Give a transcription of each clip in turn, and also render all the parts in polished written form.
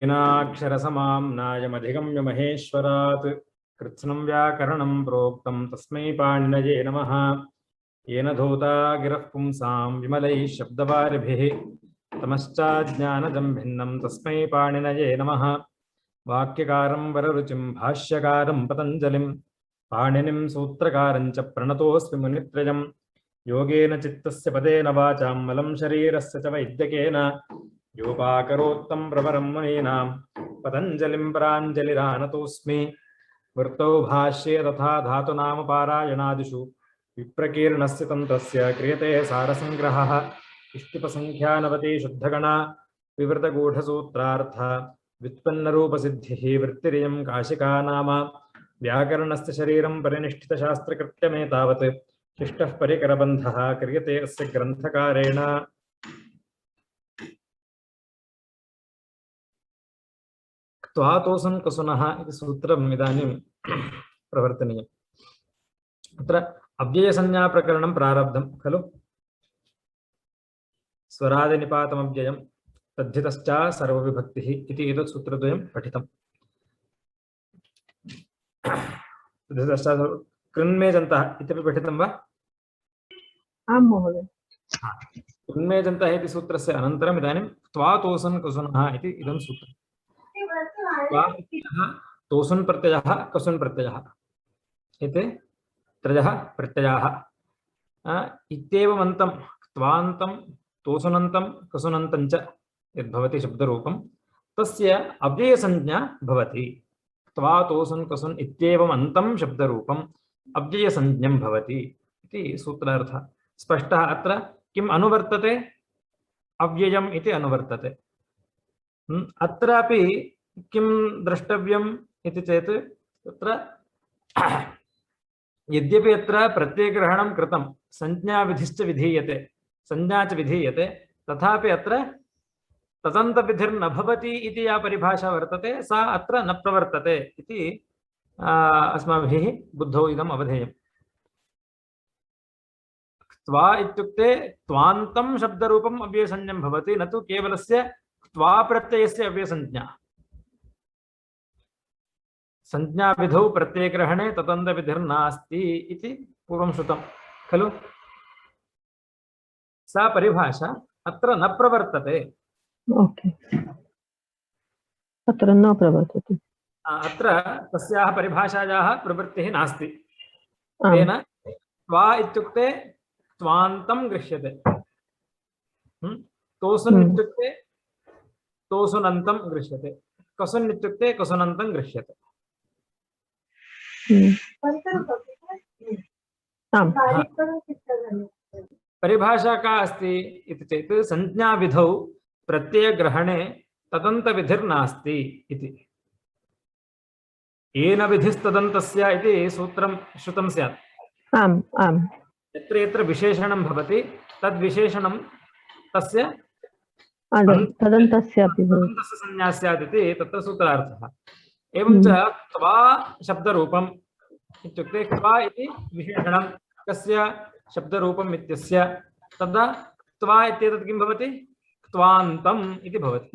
नाक्षरसमाम्नायमधिगम्य महेश्वरात् कृत्स्नं व्याकरणं प्रोक्तं तस्मै पाणिनये नमः। येन धूता गिरः पुंसां विमलैः शब्दवारिभिः तमश्चाज्ञानजं भिन्नं तस्मै पाणिनये नमः। वाक्यकारं वररुचिं भाष्यकारं पतञ्जलिं पाणिनिं सूत्रकारं च प्रणतोऽस्मि मुनित्रयम्। योगेन चित्तस्य पदेन वाचां मलं शरीरस्य च वैद्यकेन योपाकरोत्तं प्रवरं मुनीनां पतञ्जलिं प्राञ्जलिरानतोऽस्मि। वृत्तौ भाष्ये तथा धातुनाम पारायणादिषु विप्रकीर्णस्य तन्त्रस्य क्रियते सारसंग्रहः। इष्टिपसंख्यानवति शुद्धगणा विवृतगूढसूत्रार्थ व्युत्पन्नरूपसिद्धिः वृत्तिरियं काशिका नाम। व्याकरणस्य शरीरं परिनिष्ठितशास्त्रकृत्यमेतावत् शिष्टः परिकरबन्धः क्रियते अस्य ग्रन्थकारेण। त्वातोसन् कसुनः इति सूत्रम् इदानीं प्रवर्तनीयम्। अत्र अव्ययसंज्ञाप्रकरणं प्रारब्धं खलु। स्वरादिनिपातमव्ययं तद्धितश्च सर्वविभक्तिः इति एतत् सूत्रद्वयं पठितम्। तद्धितश्च कृन्मेजन्तः इत्यपि पठितं वा? आं महोदय। कृन्मेजन्तः इति सूत्रस्य अनन्तरम् इदानीं त्वातोसन् कसुनः इति इदं सूत्रम्। तोसुन् प्रत्ययः कसुन् प्रत्ययः एते त्रयः प्रत्ययाः। इत्येवमन्तं त्वान्तं तोसुनन्तं कसुनन्तं च यद्भवति शब्दरूपं तस्य अव्ययसंज्ञा भवति। त्वा तोसुन् कसुन् इत्येवमन्तं शब्दरूपम् अव्ययसंज्ञं भवति इति सूत्रार्थः स्पष्टः। अत्र किम् अनुवर्तते? अव्ययम् इति अनुवर्तते। अत्रापि किं द्रष्टव्यम् इति चेत् तत्र यद्यपि अत्र प्रत्ययग्रहणं कृतं संज्ञाविधिश्च विधीयते संज्ञा च विधीयते तथापि अत्र तदन्तविधिर्न भवति इति या परिभाषा वर्तते सा अत्र न प्रवर्तते इति अस्माभिः बुद्धौ इदम् अवधेयम्। त्वा इत्युक्ते त्वान्तं शब्दरूपम् अव्ययसंज्ञं भवति न तु केवलस्य त्वा प्रत्ययस्य अव्ययसंज्ञा। संज्ञाविधौ प्रत्ययग्रहणे तदन्तविधिर्नास्ति इति पूर्वं श्रुतं खलु। सा परिभाषा अत्र न प्रवर्तते। ओके, अत्र न प्रवर्तते। अत्र तस्याः परिभाषायाः प्रवृत्तिः नास्ति। तेन त्वा इत्युक्ते त्वान्तं गृह्यते, तोसुन् इत्युक्ते तोसुनन्तं गृह्यते, कसुन् इत्युक्ते कसुनन्तं गृह्यते। परिभाषा का अस्ति इति चेत् संज्ञाविधौ प्रत्ययग्रहणे तदन्तविधिर्नास्ति इति। येन विधिस्तदन्तस्य इति सूत्रं श्रुतं स्यात्। आम् आम्। यत्र यत्र विशेषणं भवति तद्विशेषणं तस्य तदन्तस्य संज्ञा स्यात् इति तत्र सूत्रार्थः। एवं च त्वा शब्दरूपम् इत्युक्ते त्वा इति विशेषणं कस्य शब्दरूपम् इत्यस्य तदा त्वा इत्येतत् किं भवति? त्वान्तम् इति भवति।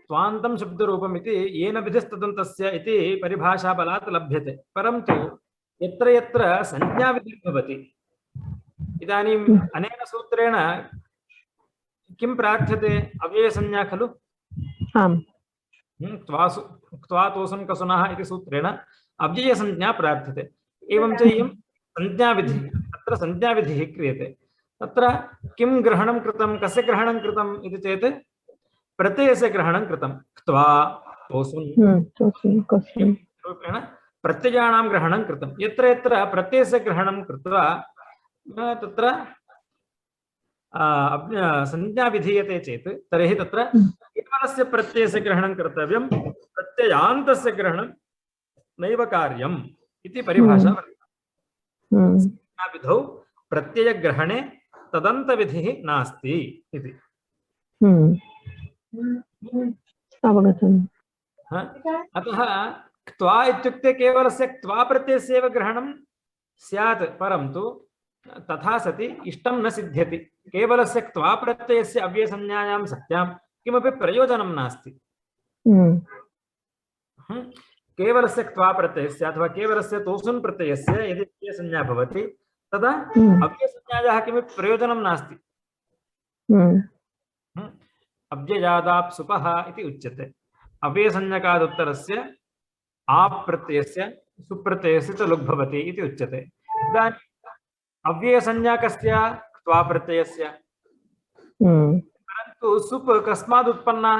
त्वान्तं शब्दरूपम् इति येन विधिस्तदन्तस्य इति परिभाषाबलात् लभ्यते। परन्तु यत्र यत्र संज्ञाविधिः भवति इदानीम् अनेन सूत्रेण किं प्रार्थ्यते? अव्ययसंज्ञा खलु। त्वा तोसुन् कसुनः इति सूत्रेण अव्ययसंज्ञा प्रार्थ्यते। एवं च इयं संज्ञाविधिः, तत्र संज्ञाविधिः क्रियते। तत्र किं ग्रहणं कृतं? कस्य ग्रहणं कृतम् इति चेत् प्रत्ययस्य ग्रहणं कृतं। त्वा तोसुन् रूपेण प्रत्ययानां ग्रहणं कृतं। यत्र यत्र प्रत्ययस्य ग्रहणं कृत्वा तत्र संज्ञा विधीयते चेत् तर्हि तत्र केवलस्य प्रत्ययस्य ग्रहणं कर्तव्यं, प्रत्ययान्तस्य ग्रहणं नैव कार्यम् इति परिभाषा वर्तते। संज्ञाविधौ प्रत्ययग्रहणे तदन्तविधिः नास्ति इति। अतः त्वा इत्युक्ते केवलस्य त्वा प्रत्ययस्य एव ग्रहणं स्यात्, परन्तु तथा सति इष्टं न सिद्ध्यति केवलस्य क्त्वा प्रत्ययस्य अव्ययसंज्ञायां सत्यां किमपि प्रयोजनं नास्ति केवलस्य क्त्वा प्रत्ययस्य अथवा केवलस्य तोसुन् प्रत्ययस्य यदि अव्ययसंज्ञा भवति तदा अव्ययसंज्ञायाः किमपि प्रयोजनं नास्ति अव्ययादाप्सुपः इति उच्यते अव्ययसंज्ञकादुत्तरस्य आप् प्रत्ययस्य सुप्रत्ययस्य च लुग् भवति इति उच्यते इदानीम् अव्ययसंज्ञा कस्य क्त्वा प्रत्ययस्य परन्तु सुप् कस्मात् उत्पन्ना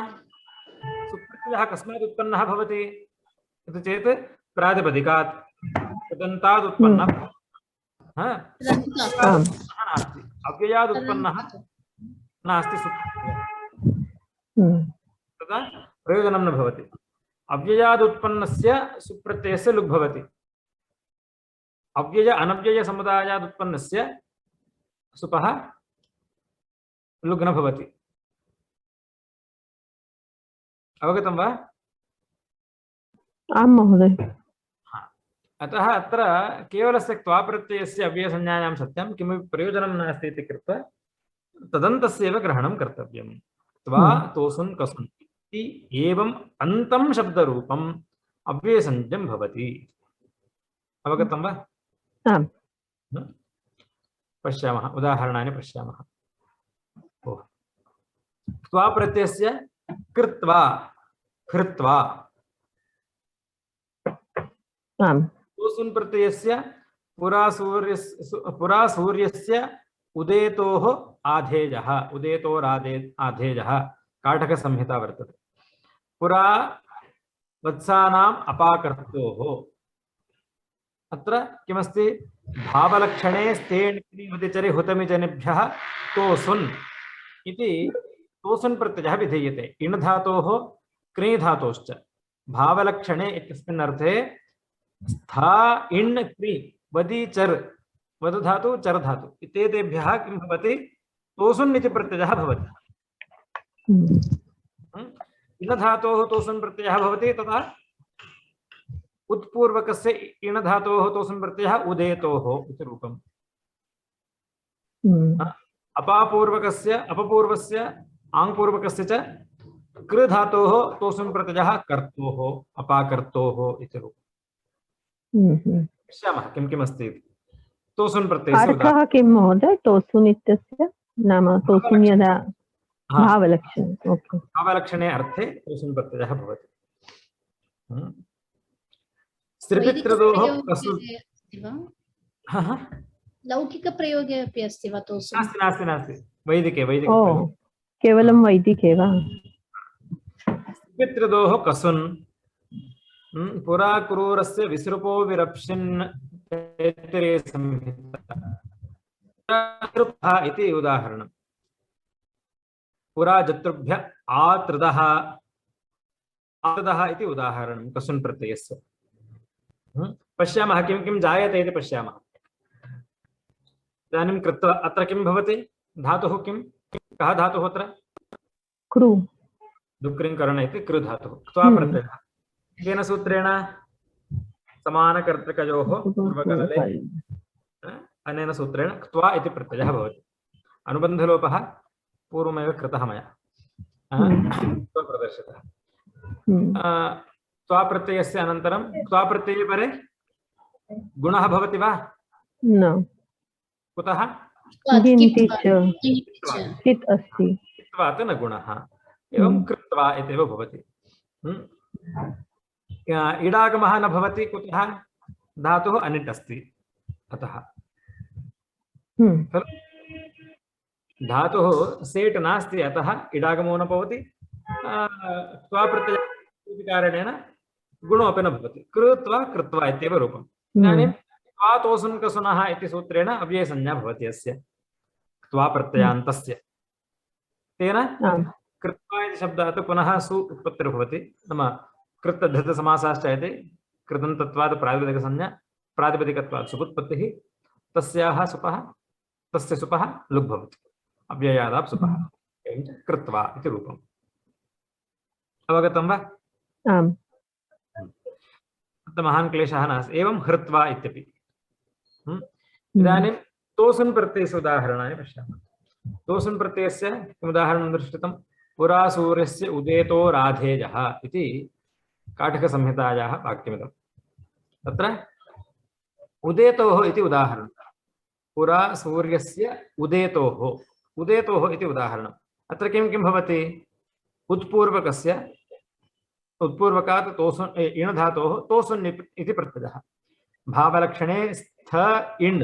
सुप्रत्ययः कस्मात् उत्पन्नः भवति इति चेत् प्रातिपदिकात् कृदन्तात् उत्पन्नः नास्ति अव्ययात् उत्पन्नः नास्ति सुप्रत्ययः तदा प्रयोजनं न भवति अव्ययात् उत्पन्नस्य सुप्रत्ययस्य लुग् भवति अव्यय अनव्यय समुदायात् उत्पन्नस्य सुपः लुग् न भवति अवगतं वा आं महोदय अतः अत्र केवलस्य क्त्वा प्रत्ययस्य अव्ययसंज्ञायां सत्यं किमपि प्रयोजनं नास्ति इति कृत्वा तदन्तस्यैव ग्रहणं कर्तव्यं त्वा तोसुन् कसुन् इति एवम् अन्तं शब्दरूपम् अव्ययसंज्ञं भवति अवगतं वा आम् पश्यामः उदाहरणानि पश्यामः त्वा प्रत्ययस्य कृत्वा कृत्वा तोसुन् प्रत्ययस्य पुरा सूर्यस्य उदेतोः आधेयः आधेयः काठकसंहिता वर्तते पुरा वत्सानाम् अपाकर्तोः अत्र किमस्ति भावलक्षणे स्तेण् हुतमिजनेभ्यः तोसुन् इति तोसुन् प्रत्ययः विधीयते इण् धातोः क्री धातोश्च भावलक्षणे इत्यस्मिन् अर्थे स्था इण् क्री वदी चर् वदु धातु चर् धातु इत्येतेभ्यः किं भवति तोसुन् इति प्रत्ययः भवति इण् धातोः तोसुन् प्रत्ययः भवति तथा उत्पूर्वकस्य इण् धातोः तोसुन् प्रत्ययः उदेतोः इति रूपम् अपापूर्वकस्य अपपूर्वस्य आङ्पूर्वकस्य च कृ धातोः तोसुन् प्रत्ययः कर्तोः अपाकर्तोः इति रूपम् पश्यामः किं किम् अस्ति तोसुन् प्रत्ययस्य अर्थः किं महोदय तोसुन् इत्यस्य नाम तोसुन् यदा भावलक्षणे अर्थे तोसुन् प्रत्ययः भवति स्त्रीपितृदोः लौकिकप्रयोगे अपि अस्ति वा तोसुन् नास्ति नास्ति नास्ति वैदिके केवलं वैदिके वा पितृदोः कसुन् पुरा क्रूरस्य विसृपो विरप्शिन् संहिता इति उदाहरणं पुरा जतृभ्य आतृदः इति उदाहरणं कसुन् प्रत्ययस्य पश्यामः किं किं जायते इति पश्यामः इदानीं कृत्वा अत्र किं भवति धातुः किं कः धातुः अत्र कृ दुक्रिङ्करण इति कृ धातुः क्त्वा प्रत्ययः केन सूत्रेण समानकर्तृकयोः पूर्वकलले अनेन सूत्रेण क्त्वा इति प्रत्ययः भवति अनुबन्धलोपः पूर्वमेव कृतः मया प्रदर्शितः त्वा प्रत्ययस्य अनन्तरं त्वा प्रत्यये परे गुणः भवति वा न कुतः चित् अस्ति कृत्वात् न गुणः एवं कृत्वा इत्येव भवति इडागमः न भवति कुतः धातुः अनिट् अस्ति अतः धातुः सेट् नास्ति अतः इडागमो न भवति त्वा प्रत्यय कारणेन गुणोऽपि न भवति कृत्वा कृत्वा इत्येव रूपम् इदानीं त्वा तोसुन् कसुनः इति सूत्रेण अव्ययसंज्ञा भवति अस्य त्वा प्रत्ययान्तस्य तेन कृत्वा इति शब्दात् पुनः सु उत्पत्तिर्भवति नाम कृतधृतसमासाश्चयते कृतं तत्त्वात् प्रातिपदिकसंज्ञा प्रातिपदिकत्वात् सुपुत्पत्तिः तस्याः सुपः तस्य सुपः लुग् भवति अव्ययादाप् सुपः एवं च कृत्वा इति रूपम् अवगतं वा आम् महान् क्लेशः नास्ति एवं हृत्वा इत्यपि इदानीं तोसन् प्रत्ययस्य उदाहरणानि पश्यामः। तोसन् प्रत्ययस्य किम् उदाहरणं दृष्टितं? पुरा सूर्यस्य उदेतो राधेयः इति काठिकसंहितायाः वाक्यमिदं। तत्र उदेतोः इति उदाहरणं। पुरा सूर्यस्य उदेतोः, उदेतोः इति उदाहरणम्। अत्र किं किं भवति? उत्पूर्वकस्य, उत्पूर्वकात् तोसन् इण् धातोः तोसन् इति प्रत्ययः। भावलक्षणे स्थ इण्,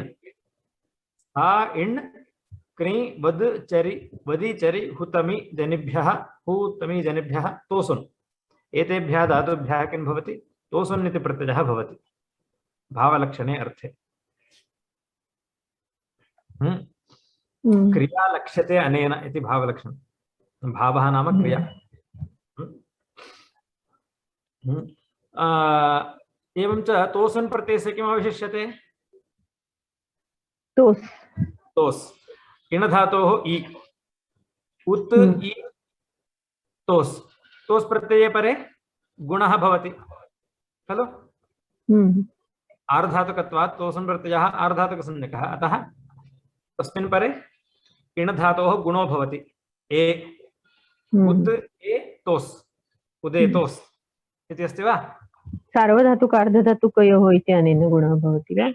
स्था इण् क्री वद् चरि वदि चरि हुतमि जनिभ्यः, हुतमि जनिभ्यः तोसन्, एतेभ्यः धातुभ्यः किं भवति? तोसन् इति प्रत्ययः भवति भावलक्षणे अर्थे। क्रिया लक्ष्यते अनेन इति भावलक्षणं। भावः नाम क्रिया। एवं च तोसन् प्रत्ययस्य किम् अवशिष्यते? तोस्। तोस्। इण् धातोः इ, उत् इ तोस्। तोस् प्रत्यये परे गुणः भवति खलु? आर्धातुकत्वात् तोसन् प्रत्ययः आर्धातुकसंज्ञकः, अतः तस्मिन् परे इण् धातोः गुणो भवति ए। उत् ए तोस्, उदेतोस् इति अस्ति वा? सार्वधातुक अर्धधातुकयोः इति अनेन गुणः भवति वा?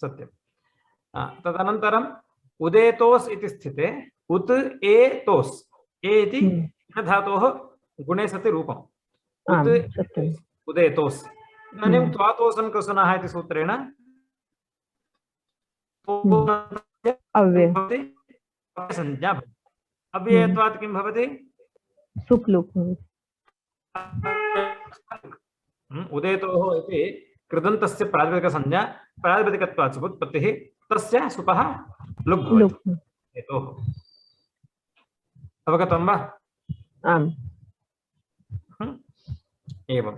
सत्यं। तदनन्तरम् उदेतोस् इति स्थिते उत् ए तोस्, ए इति धातोः गुणे सति रूपम्। उत् उदेतोस्। इदानीं त्वातोसन् कसुनः इति सूत्रेण संज्ञा भवति। अव्ययत्वात् किं भवति? सुप्लुक्। उदेतोः इति कृदन्तस्य प्रातिपदिकसंज्ञा, प्रातिपदिकत्वात् सुपुत्पत्तिः, तस्य सुपः लुग् भवति। हेतोः अवगतं वा? आम्। एवं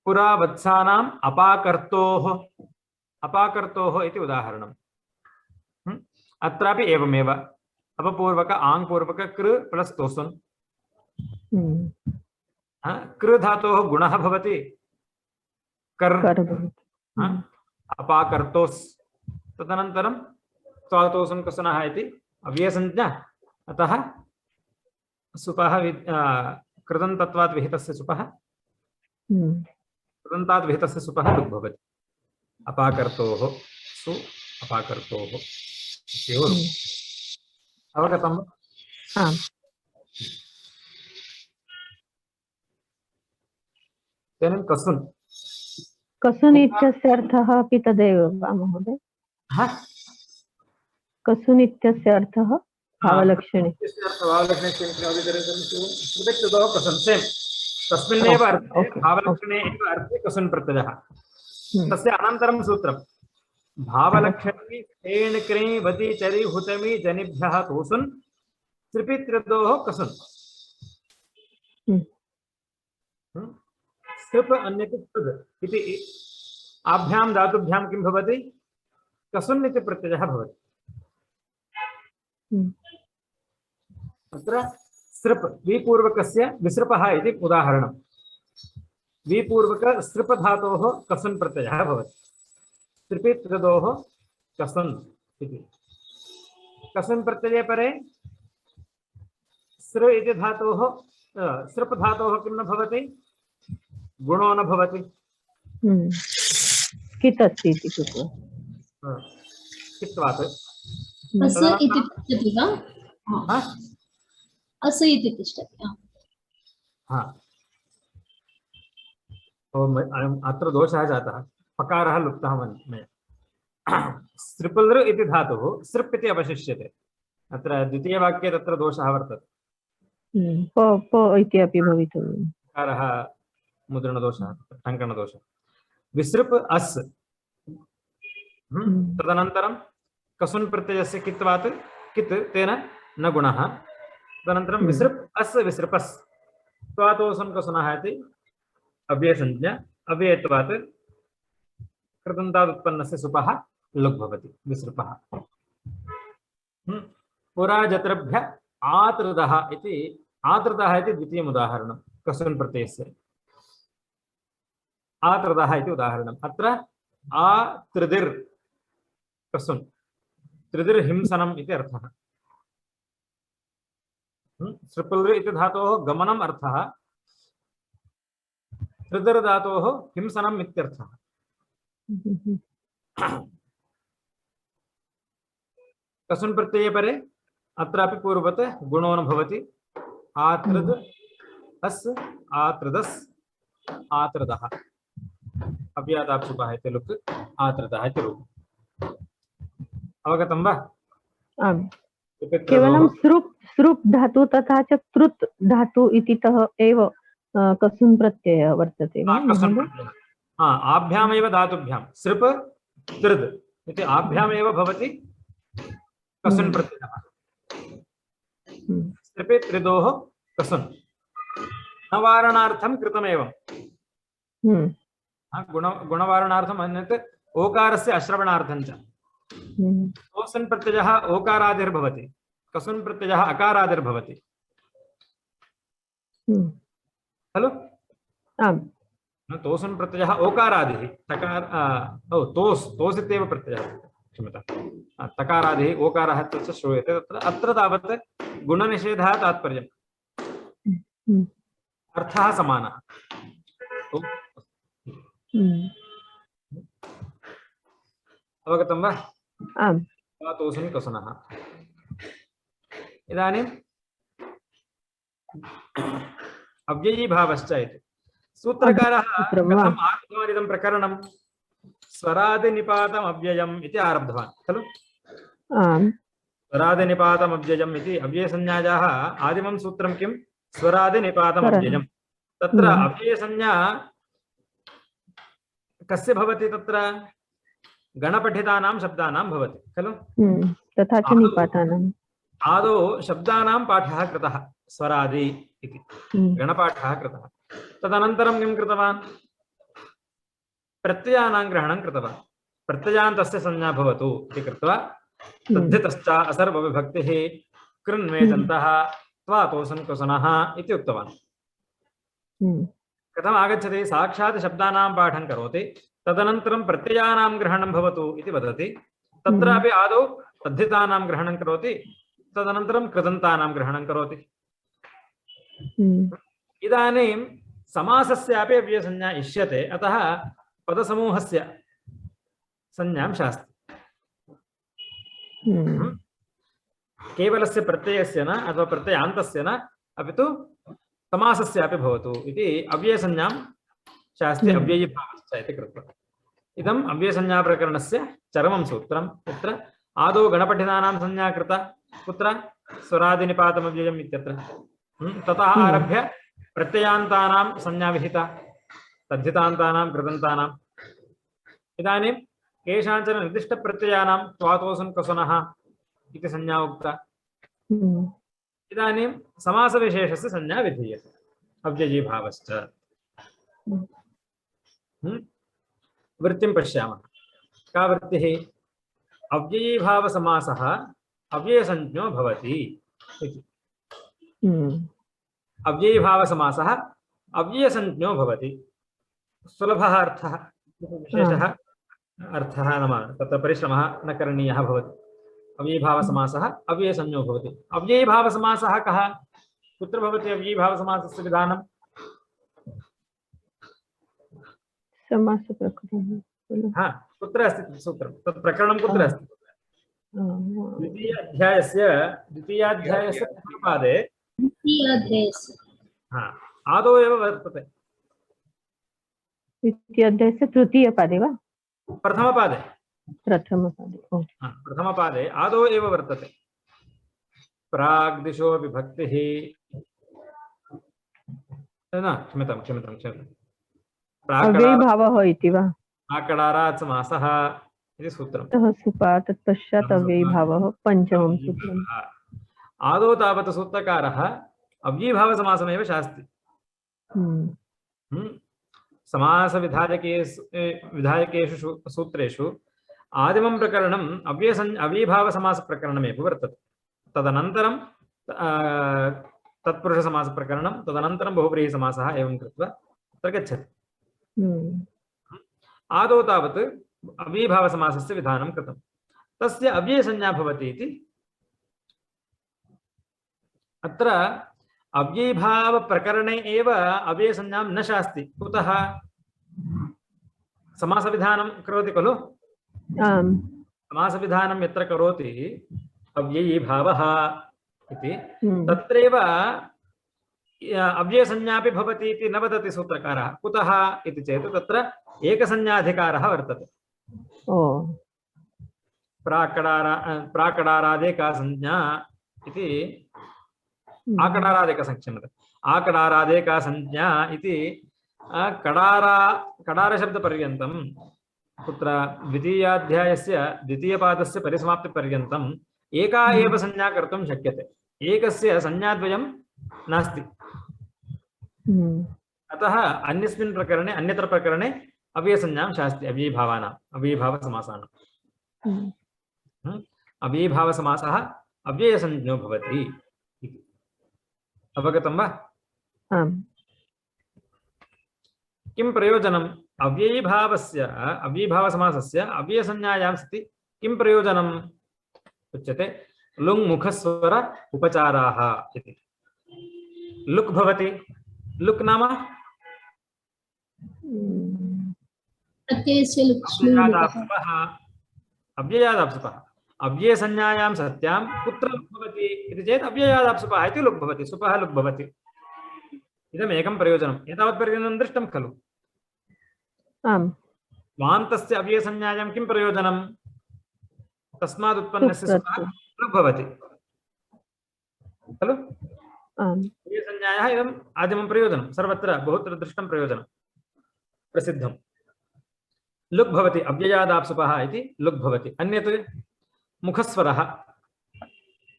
पुरा वत्सानाम् अपाकर्तोः, अपाकर्तोः इति उदाहरणम्। अत्रापि एवमेव अपपूर्वक आङ्पूर्वक कृ प्लस् तोसन्। कृ धातोः गुणः भवति कर्, अपाकर्तोस्। तदनन्तरं त्वातोसन् कसुनः इति अव्ययसंज्ञा, अतः सुपः कृदन्तत्वात् विहितस्य सुपः, कृदन्तात् विहितस्य सुपः लुग् भवति। अपाकर्तोः, सु अपाकर्तोः। अवगतं वा? आम्। इदानीं कसुन्, कसुन् इत्यस्य अर्थः अपि तदेव वा महोदय? कसुन् इत्यस्य अर्थः भावलक्षणे। तस्मिन्नेव अर्थे भावलक्षणे एव अर्थे कसुन् प्रत्ययः। तस्य अनन्तरं सूत्रं भावलक्षणे एण् क्री वदि चरि हुतमि जनिभ्यः तोसुन् त्रिपित्रिदोः कसुन्। स्त्रिप् अन्यत् तद् इति आभ्यां धातुभ्यां किं भवति? कसुन् इति प्रत्ययः भवति। अत्र स्त्रिप् विपूर्वकस्य विसृपः इति उदाहरणम्। विपूर्वक स्त्रिप् धातोः कसुन् प्रत्ययः भवति। त्रिपित्रिदोः कसुन् इति। कसुन् प्रत्यये परे स्र इति धातोः, स्त्रिप् धातोः किं न भवति? गुणो न भवति। कित् अस्ति इति कृत्वा कित्वात् अस इति तिष्ठति वा? अस इति तिष्ठति। अत्र दोषः जातः, पकारः लुप्तः मया। स्त्रिपलृ इति धातुः स्त्रिप् इति अवशिष्यते। अत्र द्वितीयवाक्ये तत्र दोषः वर्तते। प इति अपि भवितव्यम्। पकारः मुद्रणदोषः, टङ्कणदोषः। विसृप् अस्। तदनन्तरं कसुन् प्रत्ययस्य कित्वात् कित् तेन न गुणः। तदनन्तरं विसृप् अस् विसृपस्। त्वातोसन् कसुनः इति अव्ययसंज्ञा, अव्ययत्वात् कृदन्तात् उत्पन्नस्य सुपः लुग् भवति, विसृपः। पुरा जतृभ्य आतृदः इति, आतृदः इति द्वितीयम् उदाहरणं कसुन् प्रत्ययस्य। आतृदः इति उदाहरणम्। अत्र आ त्रिदिर् कसुन् त्रिदिर्हिंसनम् इति अर्थः। सृपल् इति धातोः गमनम् अर्थः, त्रिदिर् धातोः हिंसनम् इत्यर्थः। कसुन् प्रत्यये परे अत्रापि पूर्ववत् गुणो न भवति। आत्रिद् अस् आत्रिदस् आत्रिदः अव्यादाप्सुपः इति लुक् आत्रिदः इति रूपम्। अवगतं वा? आम्। केवलं सृप् धातु तथा च कृत् धातु इतितः एव कसुन् प्रत्ययः वर्तते वा? आभ्यामेव धातुभ्यां सृप् त्रिद् इति आभ्यामेव भवति कसुन् प्रत्ययः। सृपि त्रिदोः कसुन् गुणवारणार्थं कृतमेव। गुणवारणार्थम् अन्यत् ओकारस्य अश्रवणार्थं च। तोसन् प्रत्ययः ओकारादिर्भवति, कसुन् प्रत्ययः अकारादिर्भवति खलु? तोसन् प्रत्ययः ओकारादिः तोस् इत्येव प्रत्ययः, क्षम्यतां, तकारादिः ओकारः च श्रूयते तत्र। अत्र तावत् गुणनिषेधः तात्पर्यम्, अर्थः समानः। अवगतं वा? आम्। तोसन् कसुनः। इदानीं अव्ययीभावश्च इति सूत्रकारः कथम् आरब्धवान् इदं प्रकरणं? स्वरादिनिपातम् अव्ययम् इति आरब्धवान् खलु? स्वरादिनिपातम् अव्ययम् इति अव्ययसंज्ञायाः आदिमं सूत्रं किं? स्वरादिनिपातम् अव्ययम्। तत्र अव्ययसंज्ञा कस्य भवति? तत्र गणपठितानां शब्दानां भवति खलु? तथा च निपातानाम्। आदौ शब्दानां पाठः कृतः स्वरादि इति गणपाठः कृतः। तदनन्तरं किं कृतवान्? प्रत्ययानां ग्रहणं कृतवान्। प्रत्ययान् तस्य संज्ञा भवतु इति कृत्वा तद्धितश्च असर्वविभक्तिः कृन्वेदन्तः त्वातोसन् कसुनः इति उक्तवान्। कथम् आगच्छति? साक्षात् शब्दानां पाठं करोति, तदनन्तरं प्रत्ययानां ग्रहणं भवतु इति वदति। तत्रापि आदौ तद्धितानां ग्रहणं करोति, तदनन्तरं कृदन्तानां ग्रहणं करोति। इदानीं समासस्यापि अव्ययसंज्ञा इष्यते, अतः पदसमूहस्य संज्ञां शास्ति। केवलस्य प्रत्ययस्य न अथवा प्रत्ययान्तस्य न, अपि तु समासस्यापि भवतु इति अव्ययसंज्ञां शास्त्रे अव्ययीभावश्च इति कृत्वा इदम् अव्ययसंज्ञाप्रकरणस्य चरमं सूत्रं। तत्र आदौ गणपठितानां संज्ञा कृता, कुत्र? स्वरादिनिपातमव्ययम् इत्यत्र। ततः आरभ्य प्रत्ययान्तानां संज्ञा विहिता, तद्धितान्तानां कृदन्तानाम्। इदानीं केषाञ्चन निर्दिष्टप्रत्ययानां त्वातोसन् कसुनः इति संज्ञा उक्ता। इदानीं समासविशेषस्य संज्ञा विधीयते अव्ययीभावश्च। वृत्तिं पश्यामः। का वृत्तिः? अव्ययीभावसमासः अव्ययसंज्ञो भवति इति। अव्ययीभावसमासः अव्ययसंज्ञो भवति। सुलभः अर्थः, विशेषः अर्थः नाम तत्र परिश्रमः न करणीयः भवति। अव्ययीभावसमासः अव्ययसंज्ञो भवति। अव्ययीभावसमासः कः? कुत्र भवति अव्ययीभावसमासस्य विधानं? समासप्रकरणं। कुत्र अस्ति सूत्रं? तत् प्रकरणं कुत्र अस्ति? द्वितीयाध्यायस्य प्रथमपादे आदौ एव वर्तते। द्वितीयाध्यायस्य तृतीयपादे वा? प्रथमपादे। प्रथमपादे आदौ एव वर्तते। प्राग्दिशो विभक्तिः न, क्षम्यतां अव्ययीभावः इति वा? आकडारात् समासः इति सूत्रं। तत्पश्चात् अव्ययीभावः पञ्चमं सूत्रम्। आदौ तावत् सूत्रकारः अव्ययीभावसमासमेव शास्ति। समासविधायकेषु सूत्रेषु आदिमं प्रकरणम् अव्ययीभावसमासप्रकरणमेव वर्तते। तदनन्तरं तत्पुरुषसमासप्रकरणं, तदनन्तरं बहुव्रीहिसमासः, एवं कृत्वा तत्र गच्छति। आदौ तावत् अव्ययीभावसमासस्य विधानं कृतं। तस्य अव्ययसंज्ञा भवति इति अत्र अव्ययीभावप्रकरणे एव अव्ययसंज्ञां न शास्ति। कुतः? समासविधानं करोति खलु। आम् समासविधानं यत्र करोति अव्ययीभावः इति हम्म, तत्रैव अव्ययसंज्ञापि भवति इति न वदति सूत्रकारः। कुतः इति चेत् तत्र एकसंज्ञाधिकारः वर्तते। ओ प्राकडारादेका संज्ञा इति हम्म, क्षम्यताम् आकडारादेका संज्ञा इति कडारशब्दपर्यन्तं कुत्र द्वितीयाध्यायस्य द्वितीयपादस्य परिसमाप्तिपर्यन्तम् एका एव संज्ञा कर्तुं शक्यते। एकस्य संज्ञाद्वयं नास्ति। हम्म, अतः अन्यस्मिन् प्रकरणे अन्यत्र प्रकरणे अव्ययसंज्ञां शास्ति अव्ययीभावानाम् अव्ययीभावसमासानाम्। हम्म, अव्ययीभावसमासः अव्ययसंज्ञो भवति इति। अवगतं वा? आम् किं प्रयोजनम् अव्ययीभावसमासस्य अव्ययसंज्ञायां सति किं प्रयोजनम् उच्यते? लुङ् मुखस्वर उपचाराः इति। लुक् भवति। लुक् नाम हम्म, प्रत्ययस्य लुक् अव्ययादाप्सुपः अव्ययसंज्ञायां सत्यां कुत्र लुक् भवति इति चेत् अव्ययादाप्सुपः इति लुक् भवति। सुपः लुक् भवति। इदमेकं प्रयोजनम्। एतावत्पर्यन्तं दृष्टं खलु। आम् स्वान्तस्य अव्ययसंज्ञायां किं प्रयोजनं? तस्मात् उत्पन्नस्य सुपः लुक् भवति खलु। आम् अव्ययसंज्ञायाः इदम् आदिमं प्रयोजनं। सर्वत्र बहुत्र दृष्टं प्रयोजनं प्रसिद्धं। लुक् भवति अव्ययादाप्सुपः इति लुक् भवति। अन्यत् मुखस्वरः।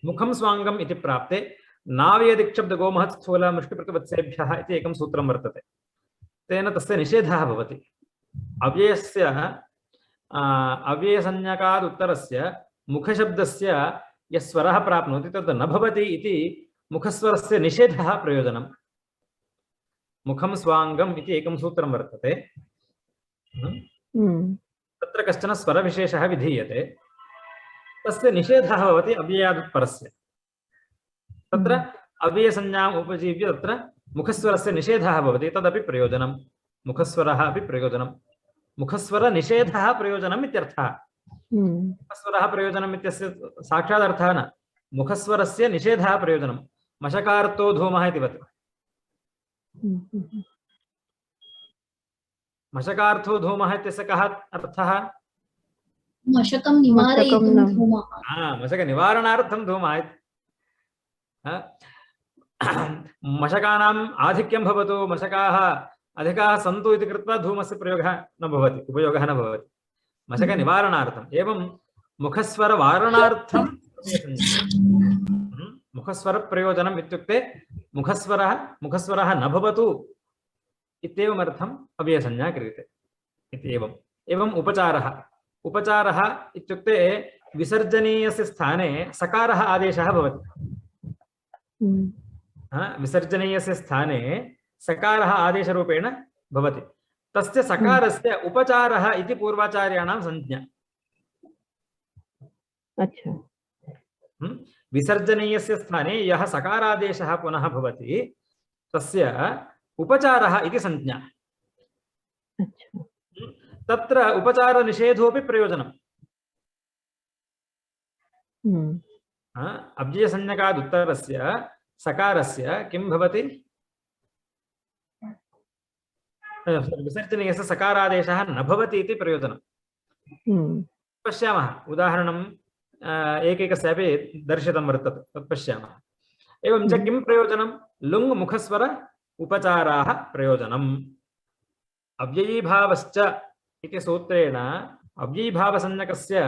मुखं स्वाङ्गम् इति प्राप्ते नाव्ययदिक्षब्दगोमहत्स्थूलमुष्टिप्रतिवत्सेभ्यः इति एकं सूत्रं वर्तते। तेन तस्य निषेधः भवति। अव्ययस्य अव्ययसंज्ञकात् उत्तरस्य मुखशब्दस्य यः स्वरः प्राप्नोति तद् न भवति इति मुखस्वरस्य निषेधः प्रयोजनम्। मुखं स्वाङ्गम् इति एकं सूत्रं वर्तते। तत्र कश्चन स्वरविशेषः विधीयते। तस्य निषेधः भवति अव्ययादुत्परस्य। तत्र अव्ययसंज्ञाम् उपजीव्य तत्र मुखस्वरस्य निषेधः भवति। तदपि प्रयोजनं। मुखस्वरः अपि प्रयोजनं। मुखस्वरनिषेधः प्रयोजनम् इत्यर्थः। मुखस्वरः प्रयोजनम् इत्यस्य साक्षादर्थः न। मुखस्वरस्य निषेधः प्रयोजनं। मशकार्थो धूमः इति वत्। मशकार्थो धूमः इत्यस्य कः अर्थः? मशकं निवारयितुं धूमः। मशकनिवारणार्थं धूमः। मशकानाम् आधिक्यं भवतु, मशकाः अधिकाः सन्तु इति कृत्वा धूमस्य प्रयोगः न भवति, उपयोगः न भवति। मशकनिवारणार्थम्। एवं मुखस्वरवारणार्थं मुखस्वरप्रयोजनम् इत्युक्ते मुखस्वरः न भवतु इत्येवमर्थम् अव्ययसंज्ञा क्रियते इति। एवम् उपचारः इत्युक्ते विसर्जनीयस्य स्थाने सकारः आदेशः भवति। विसर्जनीयस्य स्थाने सकारः आदेशरूपेण भवति। तस्य सकारस्य उपचारः इति पूर्वाचार्याणां संज्ञा। अच्छा। विसर्जनीयस्य स्थाने यः सकारादेशः पुनः भवति तस्य उपचारः इति संज्ञा। तत्र उपचारनिषेधोऽपि प्रयोजनम्। अव्ययसंज्ञकादुत्तरस्य सकारस्य किं भवति? विसर्जनीयस्य सकारादेशः न भवति इति प्रयोजनं। पश्यामः उदाहरणं एकैकस्यापि दर्शितं वर्तते, तत् पश्यामः। एवं च किं प्रयोजनं? लुङ् मुखस्वर उपचाराः प्रयोजनम्। अव्ययीभावश्च इति सूत्रेण अव्ययीभावसमासस्य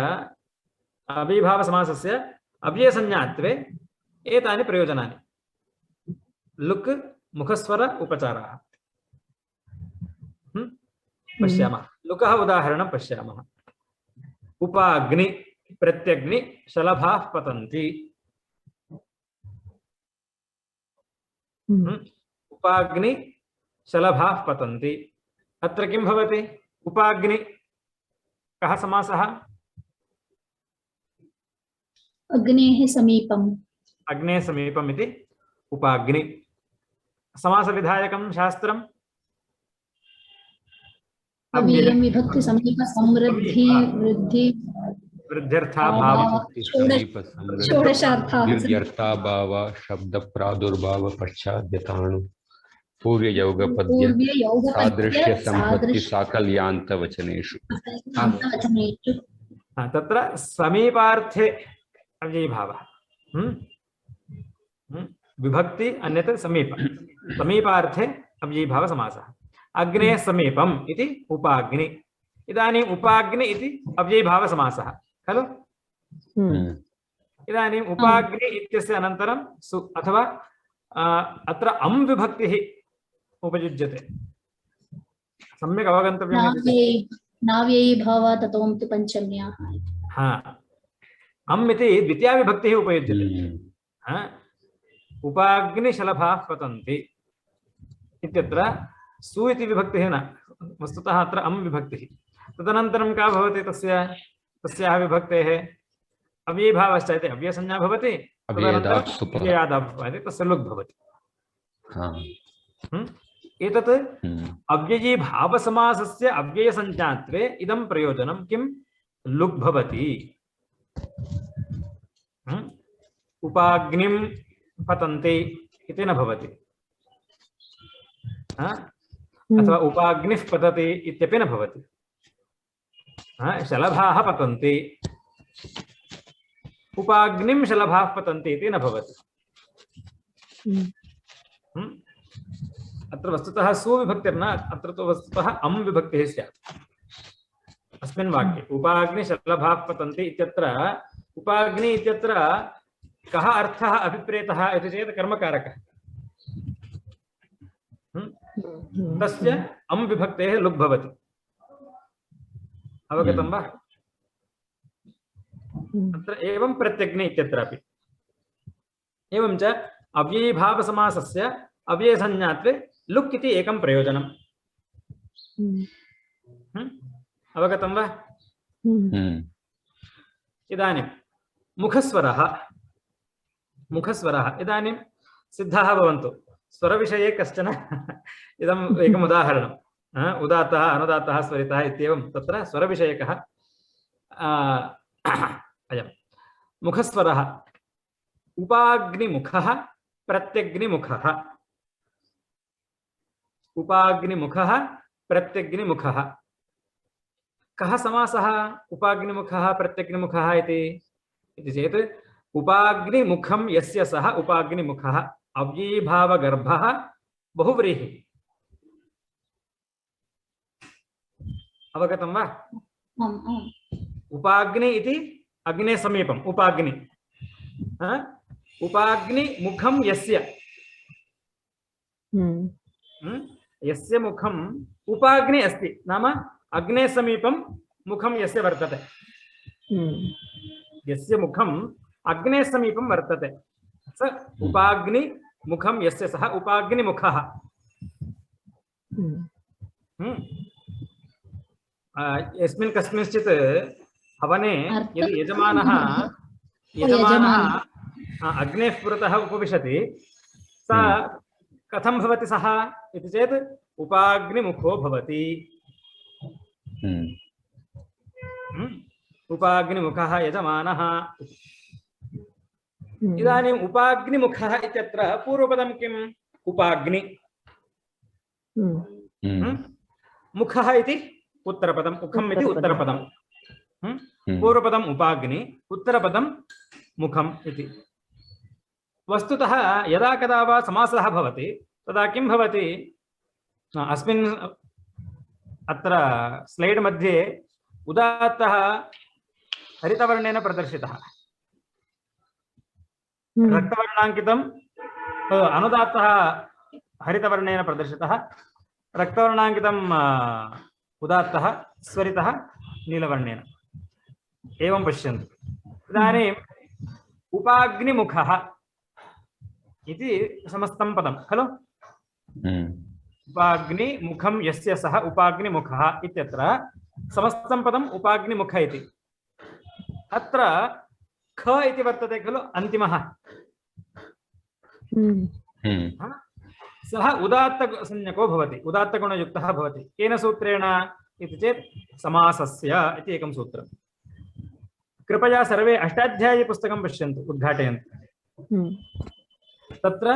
अव्ययसंज्ञात्वे एतानि प्रयोजनानि। लुक् मुखस्वर उपचाराः। पश्यामः। लुकः उदाहरणं पश्यामः। उपाग्नि प्रत्यग्नि शलभाः पतन्ति। उपाग्नि शलभाः पतन्ति। अत्र किं भवति? उपाग्नि कः समासः? अग्नेः समीपम्। अग्ने समीपम् इति उपाग्नि। समासविधायकं शास्त्रम् अव्ययं विभक्ति समीप समृद्धि वृद्धि वृद्ध्यर्थाभाव समीप समृद्धि षोडशार्थाः दीर्घ्यर्थाभाव शब्द प्रादुर्भाव पश्चाद्यताणु पूर्वयोगपद्य सादृश्य संपत्ति साकल्यान्त वचनेषु। वचनेषु तत्र समीपार्थे अव्ययीभावः। विभक्ति अन्यत् समीप। समीपार्थे अव्ययीभाव समासः। अग्ने समीपम् इति उपाग्नि। इदानीम् उपाग्नि इति अव्ययीभाव समासः खलु? इदानीम् उपाग्नि इत्यस्य अनन्तरं सु अथवा अत्र अम् विभक्तिः उपयुज्यते। सम्यक् अवगन्तव्यम्। नाव्ययीभावः ततोऽं तु पञ्चम्याः। हा, अम् इति द्वितीया विभक्तिः उपयुज्यते। उपाग्निशलभाः पतन्ति इत्यत्र सु इति विभक्तिः न, वस्तुतः अत्र अम् विभक्तिः। तदनन्तरं का भवति तस्याः विभक्तेः? अव्ययीभावश्च इति अव्ययसंज्ञा भवति, तदनन्तरं तस्य लुक् भवति। एतत् अव्ययीभावसमासस्य अव्ययसंज्ञात्वे इदं प्रयोजनं किं? लुक् भवति। उपाग्निं पतन्ति इति न भवति, अथवा उपाग्निः पतति इत्यपि न भवति। शलभाः पतन्ति, उपाग्निं शलभाः पतन्ति इति न भवति। अत्र वस्तुतः सुविभक्तिर्न, अत्र तु वस्तुतः अम् विभक्तिः स्यात् अस्मिन् वाक्ये। उपाग्निशलभाः पतन्ति इत्यत्र उपाग्नि इत्यत्र कः अर्थः अभिप्रेतः इति चेत् कर्मकारकः। तस्य अम् विभक्तेः लुक् भवति। अवगतं वा? अत्र एवं प्रत्यग्नि इत्यत्रापि एवं च अव्ययीभावसमासस्य अव्ययसंज्ञात्वे लुक् इति एकं प्रयोजनम्। अवगतं वा? इदानीं मुखस्वरः इदानीं सिद्धाः भवन्तु। स्वरविषये कश्चन इदम् एकम् उदाहरणम्। उदात्तः अनुदात्तः स्वरितः इत्येवं तत्र स्वरविषयकः अयं मुखस्वरः। उपाग्निमुखः प्रत्यग्निमुखः। उपाग्निमुखः प्रत्यग्निमुखः। कः समासः उपाग्निमुखः प्रत्यग्निमुखः इति चेत् उपाग्निमुखं यस्य सः उपाग्निमुखः अव्ययीभावगर्भः बहुव्रीहि। अवगतं वा? उपाग्नि इति अग्ने समीपम् उपाग्नि। उपाग्निमुखं यस्य यस्य मुखम् उपाग्नि अस्ति, नाम अग्ने समीपं मुखं यस्य वर्तते, यस्य मुखम् अग्ने समीपं वर्तते स उपाग्नि मुखं यस्य सः उपाग्निमुखः। यस्मिन् कस्मिंश्चित् हवने यदि यजमानः अग्नेः पुरतः उपविशति, स कथं भवति सः इति चेत् उपाग्निमुखो भवति। उपाग्निमुखः यजमानः। इदानीम् उपाग्निमुखः इत्यत्र पूर्वपदं किम्? उपाग्नि। मुखः इति उत्तरपदम्, मुखम् इति उत्तरपदम्। पूर्वपदम् उपाग्नि, उत्तरपदं मुखम् इति। वस्तुतः यदा कदा वा समासः भवति तदा किं भवति? अस्मिन् अत्र स्लैड् मध्ये उदात्तः हरितवर्णेन प्रदर्शितः, रक्तवर्णाङ्कितम् अनुदात्तः हरितवर्णेन प्रदर्शितः, रक्तवर्णाङ्कितम् उदात्तः स्वरितः नीलवर्णेन। एवं पश्यन्तु। इदानीम् उपाग्निमुखः इति समस्तं पदं खलु? उपाग्निमुखं यस्य सः उपाग्निमुखः इत्यत्र समस्तं पदम् उपाग्निमुख इति। अत्र ख इति वर्तते खलु अन्तिमः, सः उदात्तसंज्ञको भवति, उदात्तगुणयुक्तः भवति। केन सूत्रेण इति चेत् समासस्य इति एकं सूत्रम्। कृपया सर्वे अष्टाध्यायी पुस्तकं पश्यन्तु, उद्घाटयन्तु। तत्र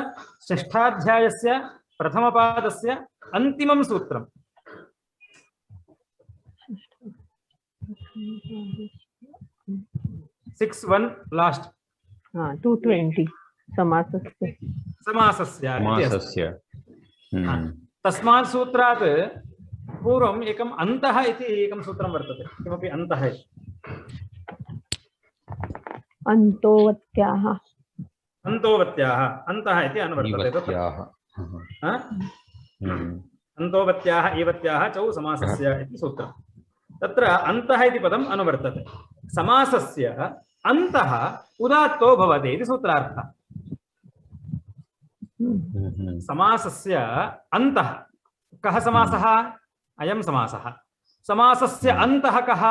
षष्ठाध्यायस्य प्रथमपादस्य अन्तिमं सूत्रम्। 6:1 लास्ट 220 समासस्य समासस्य तस्मात् सूत्रात् पूर्वम् एकम् अन्तः इति एकं सूत्रं वर्तते। किमपि अन्तः इति, अन्तोवत्याः अन्तोवत्याः, अन्तः इति अनुवर्तते तत्र। अन्तोवत्याः ईवत्याः चौ समासस्य इति सूत्रम्। तत्र अन्तः इति पदम् अनुवर्तते। समासस्य अन्तः उदात्तो भवति इति सूत्रार्थः। समासस्य अन्तः कः समासः? अयं समासः। समासस्य अन्तः कः?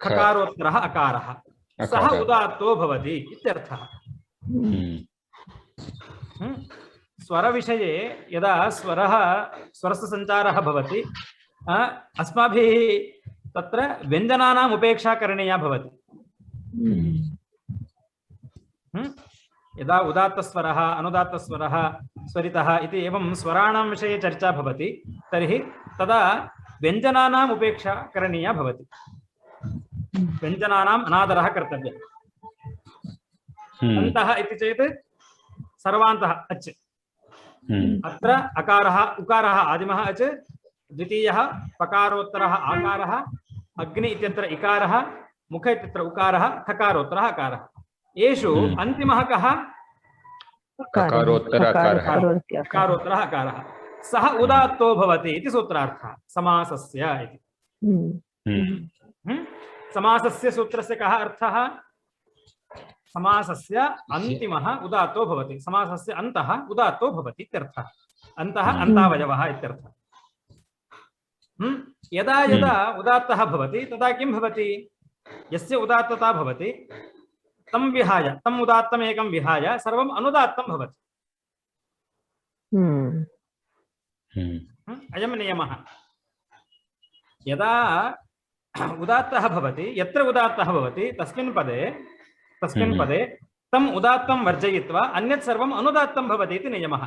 खकारोत्तरः अकारः, सः उदात्तो भवति इत्यर्थः। स्वरविषये यदा स्वरस्य सञ्चारः भवति, अस्माभिः तत्र व्यञ्जनानाम् उपेक्षा करणीया भवति। यदा उदात्तस्वरः, अनुदात्तस्वरः, स्वरितः इति एवं स्वराणां विषये चर्चा भवति, तर्हि तदा व्यञ्जनानाम् उपेक्षा करणीया भवति। व्यञ्जनानाम् अनादरः कर्तव्यः। अन्तः इति चेत् सर्वान्तः अच्। अत्र अकारः उकारः आदिमः अच्, द्वितीयः पकारोत्तरः आकारः, अग्नि इत्यत्र इकारः, मुख इत्यत्र उकारः, खकारोत्तरः अकारः। येषु अन्तिमः कः? खकारोत्तरः अकारः, सः उदात्तो भवति इति सूत्रार्थः समासस्य इति। समासस्य सूत्रस्य कः अर्थः? समासस्य अन्तिमः उदात्तो भवति, समासस्य अन्तः उदात्तो भवति इत्यर्थः। अन्तः अन्तावयवः इत्यर्थः। यदा यदा उदात्तः भवति तदा किं भवति? यस्य उदात्तता भवति तं विहाय, तम् उदात्तम् एकं विहाय सर्वम् अनुदात्तं भवति। अयं नियमः। यदा उदात्तः भवति, यत्र उदात्तः भवति तस्मिन् पदे तम् उदात्तं वर्जयित्वा अन्यत् सर्वम् अनुदात्तं भवति इति नियमः।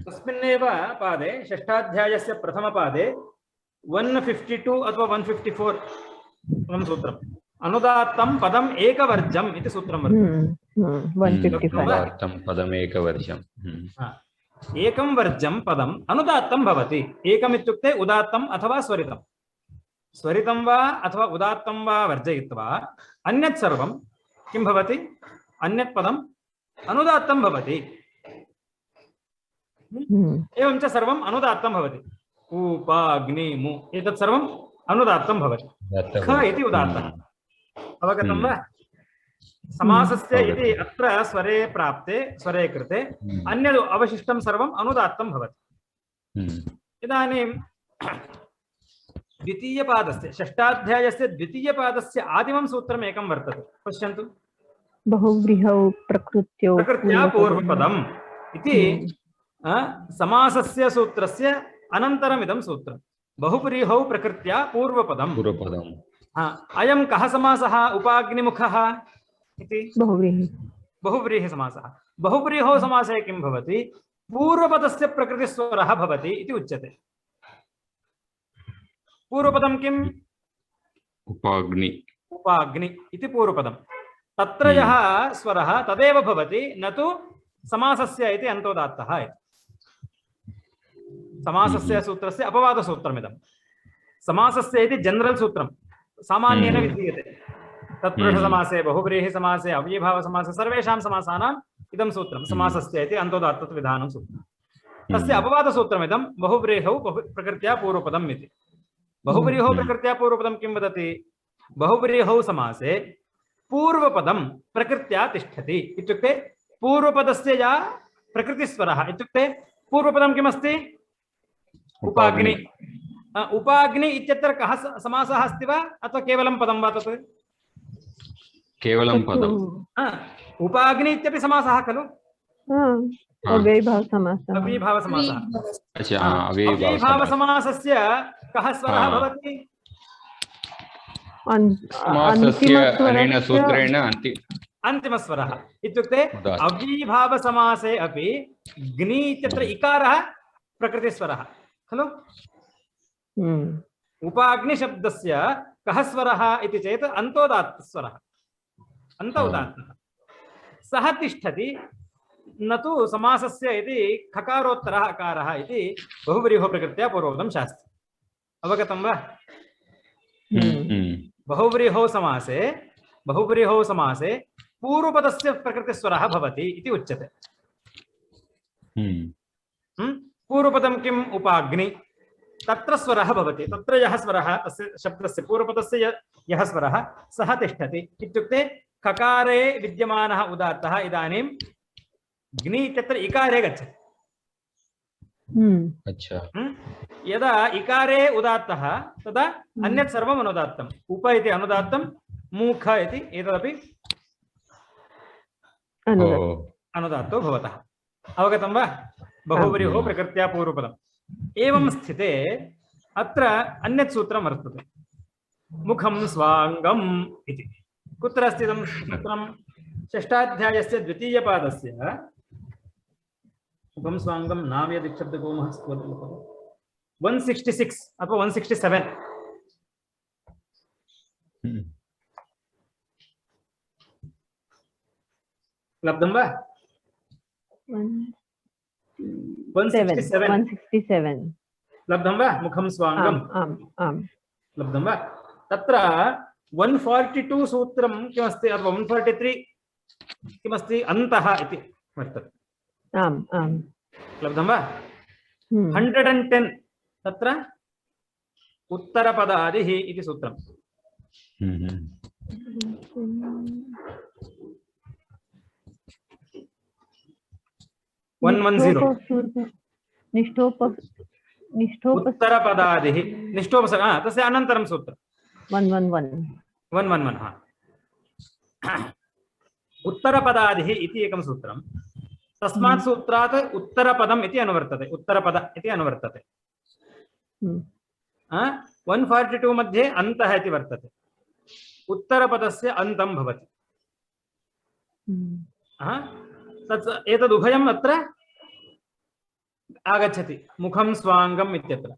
तस्मिन्नेव पादे षष्ठाध्यायस्य प्रथमपादे 152 अथवा 154 सूत्रम्, अनुदात्तं पदम् एकवर्जम् इति सूत्रं वर्तते। पदम् एकवर्जम्, एकं वर्जं पदम् अनुदात्तं भवति। एकम् इत्युक्ते उदात्तम् अथवा स्वरितम्। स्वरितं वा अथवा उदात्तं वा वर्जयित्वा अन्यत् सर्वं किं भवति? अन्यत् पदम् अनुदात्तं भवति। एवं च सर्वम् अनुदात्तं भवति। ऊपाग्निमु एतत् सर्वम् अनुदात्तं भवति। ख इति उदात्तः। अवगतं वा? समासस्य इति अत्र स्वरे प्राप्ते, स्वरे कृते अन्यद् अवशिष्टं सर्वम् अनुदात्तं भवति। इदानीं द्वितीयपादस्य, षष्ठाध्यायस्य द्वितीयपादस्य आदिमं सूत्रम् एकं वर्तते, पश्यन्तु। बहुव्रीहौ प्रकृत्या पूर्वपदम् इति समासस्य सूत्रस्य अनन्तरमिदं सूत्रं। बहुव्रीहौ प्रकृत्या पूर्वपदम्। अयं कः समासः? उपाग्निमुखः इति बहुव्रीहि समासः। बहुव्रीहौ समासे किं भवति? पूर्वपदस्य प्रकृतिस्वरः भवति इति उच्यते। पूर्वपदं किम्? उपाग्नि इति पूर्वपदं। तत्र यः स्वरः तदेव भवति, न तु समासस्य इति अन्तोदात्तः इति। समासस्य सूत्रस्य अपवादसूत्रमिदं। समासस्य इति जनरल सूत्रं सामान्येन विधीयते। तत्पुरुषसमासे, बहुव्रीहिसमासे, अव्ययीभावसमासे सर्वेषां समासानाम् इदं सूत्रं समासस्य इति अन्तोदात्तत्वविधानं सूत्रम्। तस्य अपवादसूत्रमिदं बहुव्रीहौ प्रकृत्या पूर्वपदम् इति। बहुव्रीहौ प्रकृत्या पूर्वपदं किं वदति? बहुव्रीहौ समासे पूर्वपदं प्रकृत्या तिष्ठति इत्युक्ते पूर्वपदस्य या प्रकृतिस्वरः इत्युक्ते पूर्वपदं किमस्ति? उपाग्नि। उपाग्नि इत्यत्र कः समासः अस्ति वा अथवा केवलं पदं वा तत्? केवलं पदम्। उपाग्नि इत्यपि समासः खलु? अव्ययीभावसमासः। अव्ययीभावसमासः। अच्छा, अव्ययीभावसमासस्य कः स्वरः भवति? समासस्य अनेन सूत्रेण अन्तिमस्वरः इत्युक्ते अव्ययीभावसमासे अपि ग्नि इत्यत्र इकारः प्रकृतिस्वरः खलु? उपाग्निशब्दस्य कः स्वरः इति चेत् अन्तोदात्तस्वरः, अन्त उदात्तः। सः तिष्ठति, न तु समासस्य इति खकारोत्तरः अकारः इति बहुव्रीहो प्रकृत्या पूर्वोक्तं शास्त्रम्। अवगतं वा? बहुव्रीहौ समासे पूर्वपदस्य प्रकृतिस्वरः भवति इति उच्यते। पूर्वपदं किम्? उपाग्नि। तत्र स्वरः भवति, तत्र यः स्वरः तस्य शब्दस्य पूर्वपदस्य यः स्वरः सः तिष्ठति इत्युक्ते खकारे विद्यमानः उदात्तः इदानीं ग्नि इत्यत्र इकारे गच्छति। अच्छा। यदा इकारे उदात्तः तदा अन्यत् सर्वम् अनुदात्तम्। उप इति अनुदात्तं, मुख इति एतदपि अनुदात्तो भवतः। अवगतं वा? बहुव्रीहो प्रकृत्या पूर्वपदम्। एवं स्थिते अत्र अन्यत् सूत्रं वर्तते, मुखं स्वाङ्गम् इति। कुत्र अस्ति इदं सूत्रं? षष्ठाध्यायस्य द्वितीयपादस्य मुखं स्वाङ्गं नाम यदिक्षब्दगोमः 166 अथवा 167 लब्धं वा? 167 लब्धं वा? मुखं स्वाङ्गं लब्धं वा? तत्र 142 सूत्रं किमस्ति अथवा 143 किमस्ति? अन्तः इति वर्तते। लब्धं वा? 110 तत्र उत्तरपदादिः इति सूत्रम्। 110 उत्तरपदादिः निष्ठोपसर्ग तस्य अनन्तरं सूत्रं 111 उत्तरपदादिः इति एकं सूत्रं। तस्मात् सूत्रात् उत्तरपदम् इति अनुवर्तते, उत्तरपद इति अनुवर्तते। 142 मध्ये अन्तः इति वर्तते, उत्तरपदस्य अन्तं भवति। एतदुभयम् अत्र आगच्छति, मुखं स्वाङ्गम् इत्यत्र।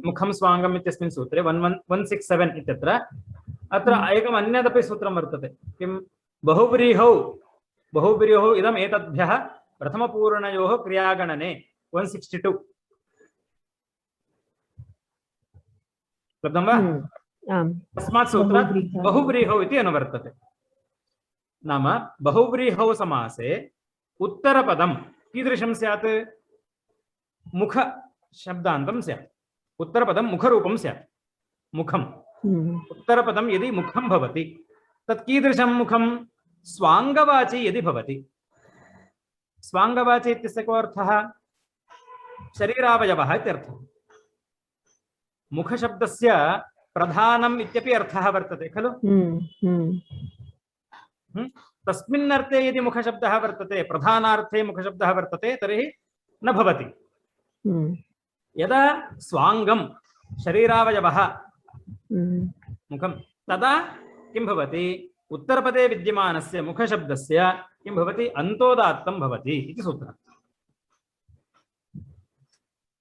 मुखं स्वाङ्गम् इत्यस्मिन् सूत्रे 167 इत्यत्र अत्र एकम् अन्यदपि सूत्रं वर्तते। किं? बहुव्रीहौ इदम् एतद्भ्यः प्रथमपूर्णयोः क्रियागणने 162 लब्धं वा? तस्मात् सूत्रात् बहुव्रीहौ इति अनुवर्तते। नाम बहुव्रीहौ समासे उत्तरपदं कीदृशं स्यात्? मुख शब्दान्तं स्यात्। उत्तरपदं मुखरूपं स्यात्। मुखम् उत्तरपदं यदि मुखं भवति तत् कीदृशं मुखं? स्वाङ्गवाची यदि भवति। स्वाङ्गवाची इत्यस्य को अर्थः? शरीरावयवः इत्यर्थः। मुखशब्दस्य प्रधानम् इत्यपि अर्थः वर्तते खलु? तस्मिन् अर्थे यदि मुखशब्दः वर्तते, प्रधानार्थे मुखशब्दः वर्तते, तर्हि न भवति। यदा स्वाङ्गं शरीरावयवः मुखं, तदा किं भवति? उत्तरपदे विद्यमानस्य मुखशब्दस्य किं भवति? अन्तोदात्तं भवति इति सूत्रम्।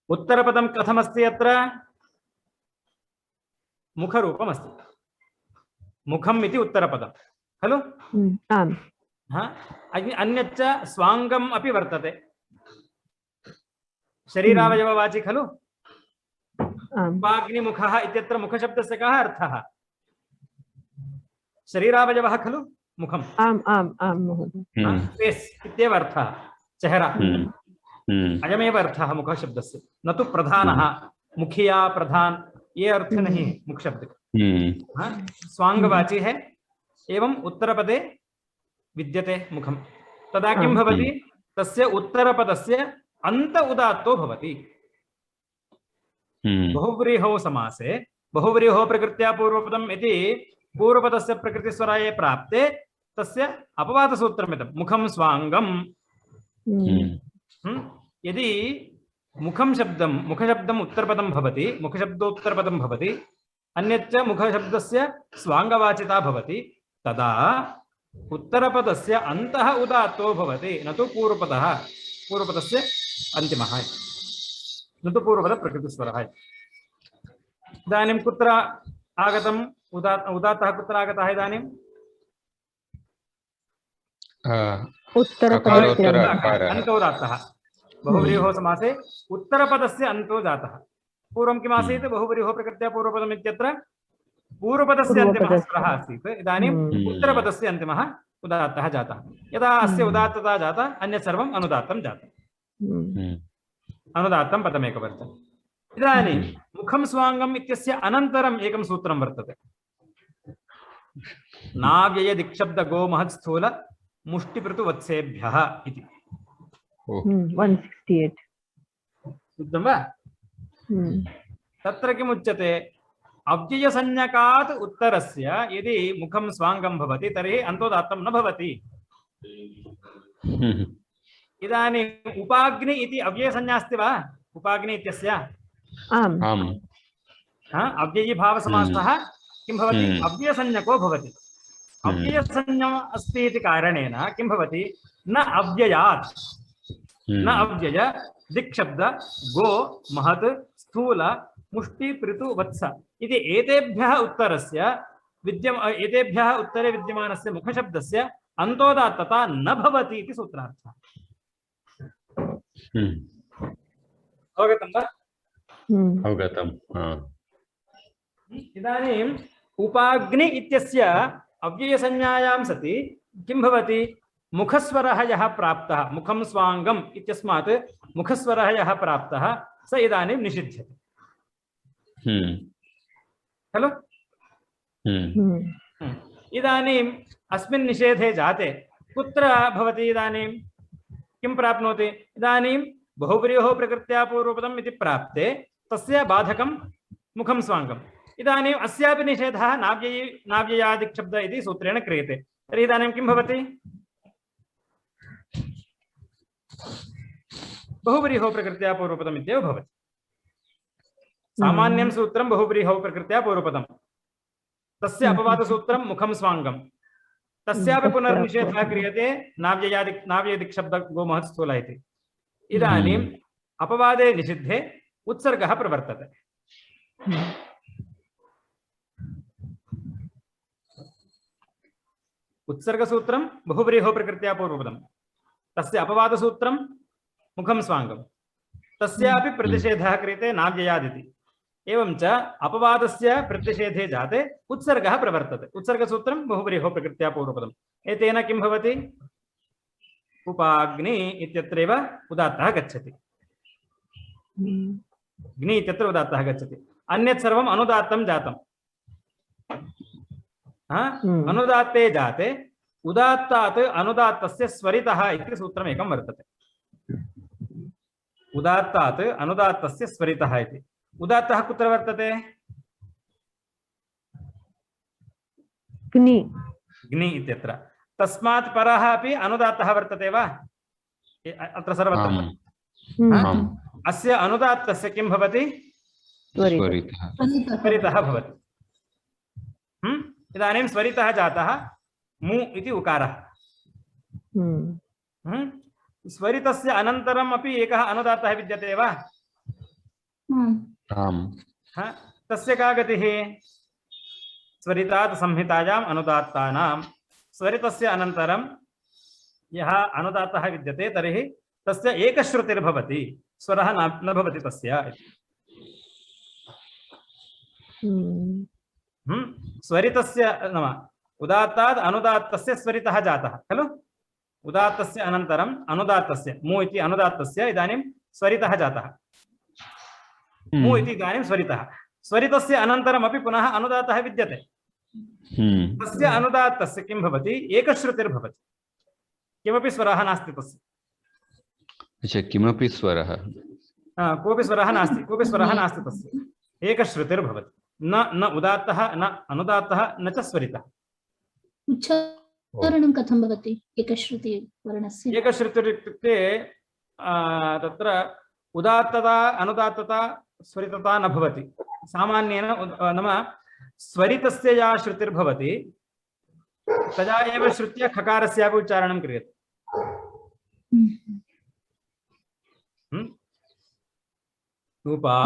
उत्तरपदं कथमस्ति? अत्र मुखरूपमस्ति, मुखम् इति उत्तरपदं खलु? अन्यच्च स्वाङ्गम् अपि वर्तते, शरीरावयववाची खलु? उपाग्निमुखः इत्यत्र मुखशब्दस्य कः अर्थः? शरीरावयवः खलु मुखम्। फेस् इत्येव अर्थः, चेहरा। अयमेव अर्थः मुखशब्दस्य, न तु प्रधानः, मुखिया, प्रधान, ये अर्थ नहीं मुख शब्द का। स्वाङ्गवाची है एवं उत्तरपदे विद्यते मुखम, तदा किं भवति? तस्य उत्तरपदस्य अन्त उदात्तो भवति। बहुव्रीहौ समासे बहुव्रीहो प्रकृत्या पूर्वपदम् इति पूर्वपदस्य प्रकृतिस्वराये प्राप्ते तस्य अपवादसूत्रमिदं मुखं स्वाङ्गम्। यदि मुखशब्दम् उत्तरपदं भवति, मुखशब्दोत्तरपदं भवति, अन्यच्च मुखशब्दस्य स्वाङ्गवाचिता भवति, तदा उत्तरपदस्य अन्तः उदात्तो भवति, न तु पूर्वपदस्य अन्तिमः, न तु पूर्वपदप्रकृतिस्वरः। इदानीं कुत्र आगतम् उदात्तः कुत्र आगतः? इदानीं अन्तोदात्तः बहुव्रीहो समासे उत्तरपदस्य अन्तो जातः। पूर्वं किमासीत्? बहुव्रीहो प्रकृत्या पूर्वपदम् इत्यत्र पूर्वपदस्य अन्तिमः स्वरः आसीत्, इदानीम् उत्तरपदस्य अन्तिमः उदात्तः जातः। यदा अस्य उदात्तता जाता अन्यत् सर्वम् अनुदात्तं जातम्, अनुदात्तं पदमेकवर्तम्। इदानीं मुखं स्वाङ्गम् इत्यस्य अनन्तरम् एकं सूत्रं वर्तते, नाव्ययदिक्शब्दगो महत्स्थूल मुष्टिपृतुवत्सेभ्यः इति। 168 शुद्धं वा? तत्र किमुच्यते? अव्ययसंज्ञकात् उत्तरस्य यदि मुखं स्वाङ्गं भवति तर्हि अन्तोदात्तं न भवति। इदानीम् उपाग्नि इति अव्ययसंज्ञा अस्ति वा? उपाग्नि इत्यस्य अव्ययीभावसमासः किं भवति? अव्ययसंज्ञको भवति। अव्ययसंज्ञा अस्ति इति कारणेन किं भवति? न अव्ययात्, न अव्यय दिक्शब्द गो महत् स्थूल मुष्टि पृथु वत्स इति एतेभ्यः उत्तरे विद्यमानस्य मुखशब्दस्य अन्तोदात्तता न भवति इति सूत्रार्थः। अवगतं वा? अवगतम्। इदानीम् उपाग्नि इत्यस्य अव्ययसंज्ञायां सति किं भवति? मुखस्वरः यः प्राप्तः, मुखं स्वाङ्गम् इत्यस्मात् मुखस्वरः यः प्राप्तः स इदानीं निषिध्यते खलु? इदानीम् अस्मिन् निषेधे जाते कुत्र भवति? इदानीं किं प्राप्नोति? इदानीं बहुव्रीहो प्रकृत्या पूर्वपदम् इति प्राप्ते तस्य बाधकं मुखं स्वाङ्गम्। इदानीम् अस्यापि निषेधः नाव्ययादिक्शब्द इति सूत्रेण क्रियते। तर्हि इदानीं किं भवति? बहुव्रीहो प्रकृत्या पूर्वपदम् इत्येव भवति। सामान्यं सूत्रं बहुव्रीहो प्रकृत्या पूर्वपदम्, तस्य अपवादसूत्रं मुखं स्वाङ्गम्, तस्यापि पुनर्निषेधः क्रियते नाव्ययदिक्शब्द गो महत्स्थूल इति। इदानीम् अपवादे निषिद्धे उत्सर्गः प्रवर्तते। उत्सर्गसूत्रं बहुव्रीहो प्रकृत्या पूर्वपदम्, तस्य अपवादसूत्रं मुखं स्वाङ्गम्, तस्यापि प्रतिषेधः क्रियते नाव्ययादिति। एवं च अपवादस्य प्रतिषेधे जाते उत्सर्गः प्रवर्तते। उत्सर्गसूत्रं बहुव्रीहो प्रकृत्या पूर्वपदम्। एतेन किं भवति? उपाग्नि इत्यत्रैव उदात्तः गच्छति, ग्नि इत्यत्र उदात्तः गच्छति, अन्यत् सर्वम् अनुदात्तं जातम्। अनुदात्ते जाते उदात्तात् अनुदात्तस्य स्वरितः इति सूत्रमेकं वर्तते। उदात्तात् अनुदात्तस्य स्वरितः इति। उदात्तः कुत्र वर्तते? ग्नि, ग्नि इत्यत्र। तस्मात् परः अपि अनुदात्तः वर्तते वा? अत्र सर्वत्र अस्य अनुदात्तस्य किं भवति? स्वरितः भवति। इदानीं स्वरितः जातः मु इति उकारः। स्वरितस्य अनन्तरम् अपि एकः अनुदात्तः विद्यते वा? तस्य का गतिः? स्वरितात् संहितायाम् अनुदात्तानां स्वरितस्य अनन्तरं यः अनुदात्तः विद्यते तर्हि तस्य एकश्रुतिर्भवति, स्वरः न भवति तस्य। स्वरितस्य नाम उदात्तात् अनुदात्तस्य स्वरितः जातः खलु? उदात्तस्य अनन्तरम् अनुदात्तस्य मु इति अनुदात्तस्य इदानीं स्वरितः जातः, मु इति इदानीं स्वरितः। स्वरितस्य अनन्तरमपि पुनः अनुदात्तः विद्यते, तस्य अनुदात्तस्य किं भवति? एकश्रुतिर्भवति, किमपि स्वरः नास्ति तस्य। अच्छा, किमपि स्वरः? कोऽपि स्वरः नास्ति, कोऽपि स्वरः नास्ति तस्य, एकश्रुतिर्भवति, न उदात्तः न अनुदात्तः न च स्वरितः। उच्चारणं कथं भवति एकश्रुतिवर्णस्य? एकश्रुतिरित्युक्ते तत्र उदात्तता अनुदात्तता स्वरितता न भवति। सामान्येन नाम स्वरितस्य या श्रुतिर्भवति तदा एव श्रुत्या खकारस्यापि उच्चारणं क्रियते।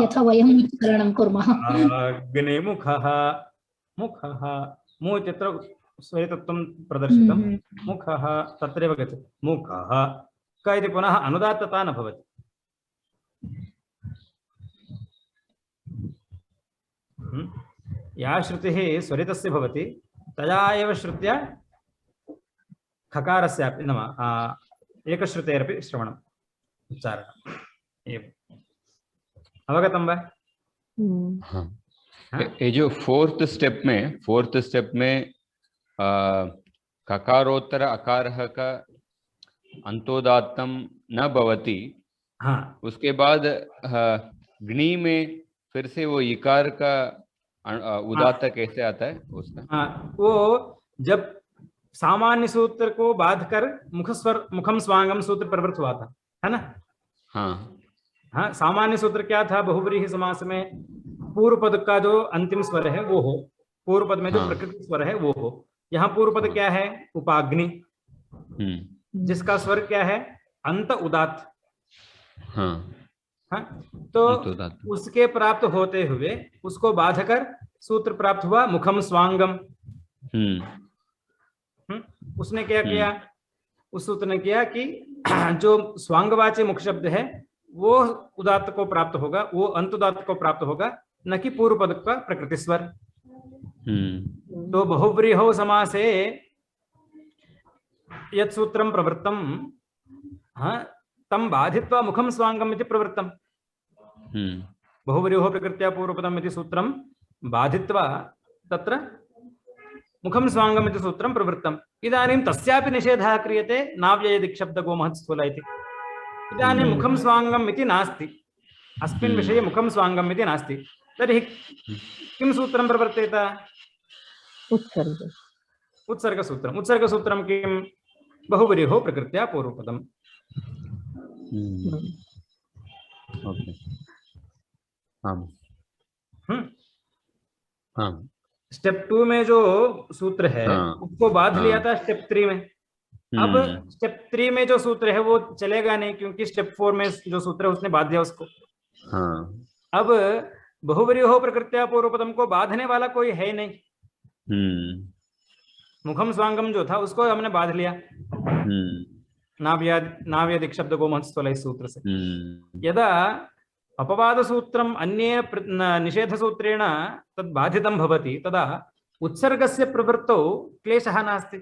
यथा वयम् उच्चारणं कुर्मः। अग्निमुखः, मुखः, मु इत्यत्र स्वरितत्वं प्रदर्शितं, मुखः तत्रैव गच्छति, मुखः, क इति पुनः अनुदात्तता न भवति। या श्रुतिः स्वरितस्य भवति तया एव श्रुत्या खकारस्यापि नाम एकश्रुतेरपि श्रवणम् उच्चारणम् एवम्। अवगतं वा? हाँ। ये जो फोर्थ स्टेप में ककारोत्तर अकारः का अंतोदात्तम न भवति। हाँ, उसके बाद ग्नी में फिर से वो इकार का उदात्त कैसे आता है उसका? हाँ, वो जब सामान्य सूत्र को बांधकर मुखम स्वांगम सूत्र प्रवृत्त हुआ था, है ना? हाँ हाँ, सामान्य सूत्र क्या था? बहुव्रीहि समास में पूर्व पद का जो अंतिम स्वर है वो हो, पूर्व पद में जो प्रकृति स्वर है वो हो। यहाँ पूर्व पद क्या है? उपाग्नि, जिसका स्वर क्या है? अंत उदात्त। हाँ, तो उसके प्राप्त होते हुए उसको बाधकर सूत्र प्राप्त हुआ मुखम स्वांगम। उसने क्या किया? उस सूत्र ने किया कि जो स्वांगवाची मुख शब्द है वो उदात्त को प्राप्त होगा, वो अंतुदात्त को प्राप्त होगा, न कि पूर्व पद का प्रकृति स्वर। तो बहुव्रीहौ समासे यत् सूत्रं प्रवृत्तं तं बाधित्वा मुखं स्वांगम् इति प्रवृत्तम्। बहुव्रीहो प्रकृत्या पूर्वपदम् इति सूत्रं बाधित्वा तत्र मुखं स्वांगम् इति सूत्रं प्रवृत्तम्। इदानीं तस्यापि निषेधः क्रियते नाव्ययदिक्शब्दगो महत्स्थूल इति। इदानीं मुखं स्वांगम् इति नास्ति, अस्मिन् विषये मुखं स्वांगम् इति नास्ति, तर्हि किं सूत्रं प्रवर्तेत? उत्सर्गसूत्रम्। उत्सर्गसूत्रं किं? बहुव्रीहो प्रकृत्या पूर्वपदम्। स्टेप 2 में जो सूत्र है उसको बांध लिया था स्टेप 3 में। अब स्टेप 3 में जो सूत्र है वो चलेगा नहीं, क्योंकि स्टेप 4 में जो सूत्र है उसने बांध दिया उसको। अब बहुव्रीहो प्रकृत्या पूर्वपदम को बांधने वाला कोई है नहीं। मुखम स्वांगम जो था उसको हमने बांध लिया नाव्यादिक शब्द को महत्स्थूल इस सूत्र से। यदा अपवाद सूत्रम अन्ये निषेध सूत्रेण तद् बाधितं भवति तदा उत्सर्गस्य प्रवृत्तौ क्लेशः नास्ति।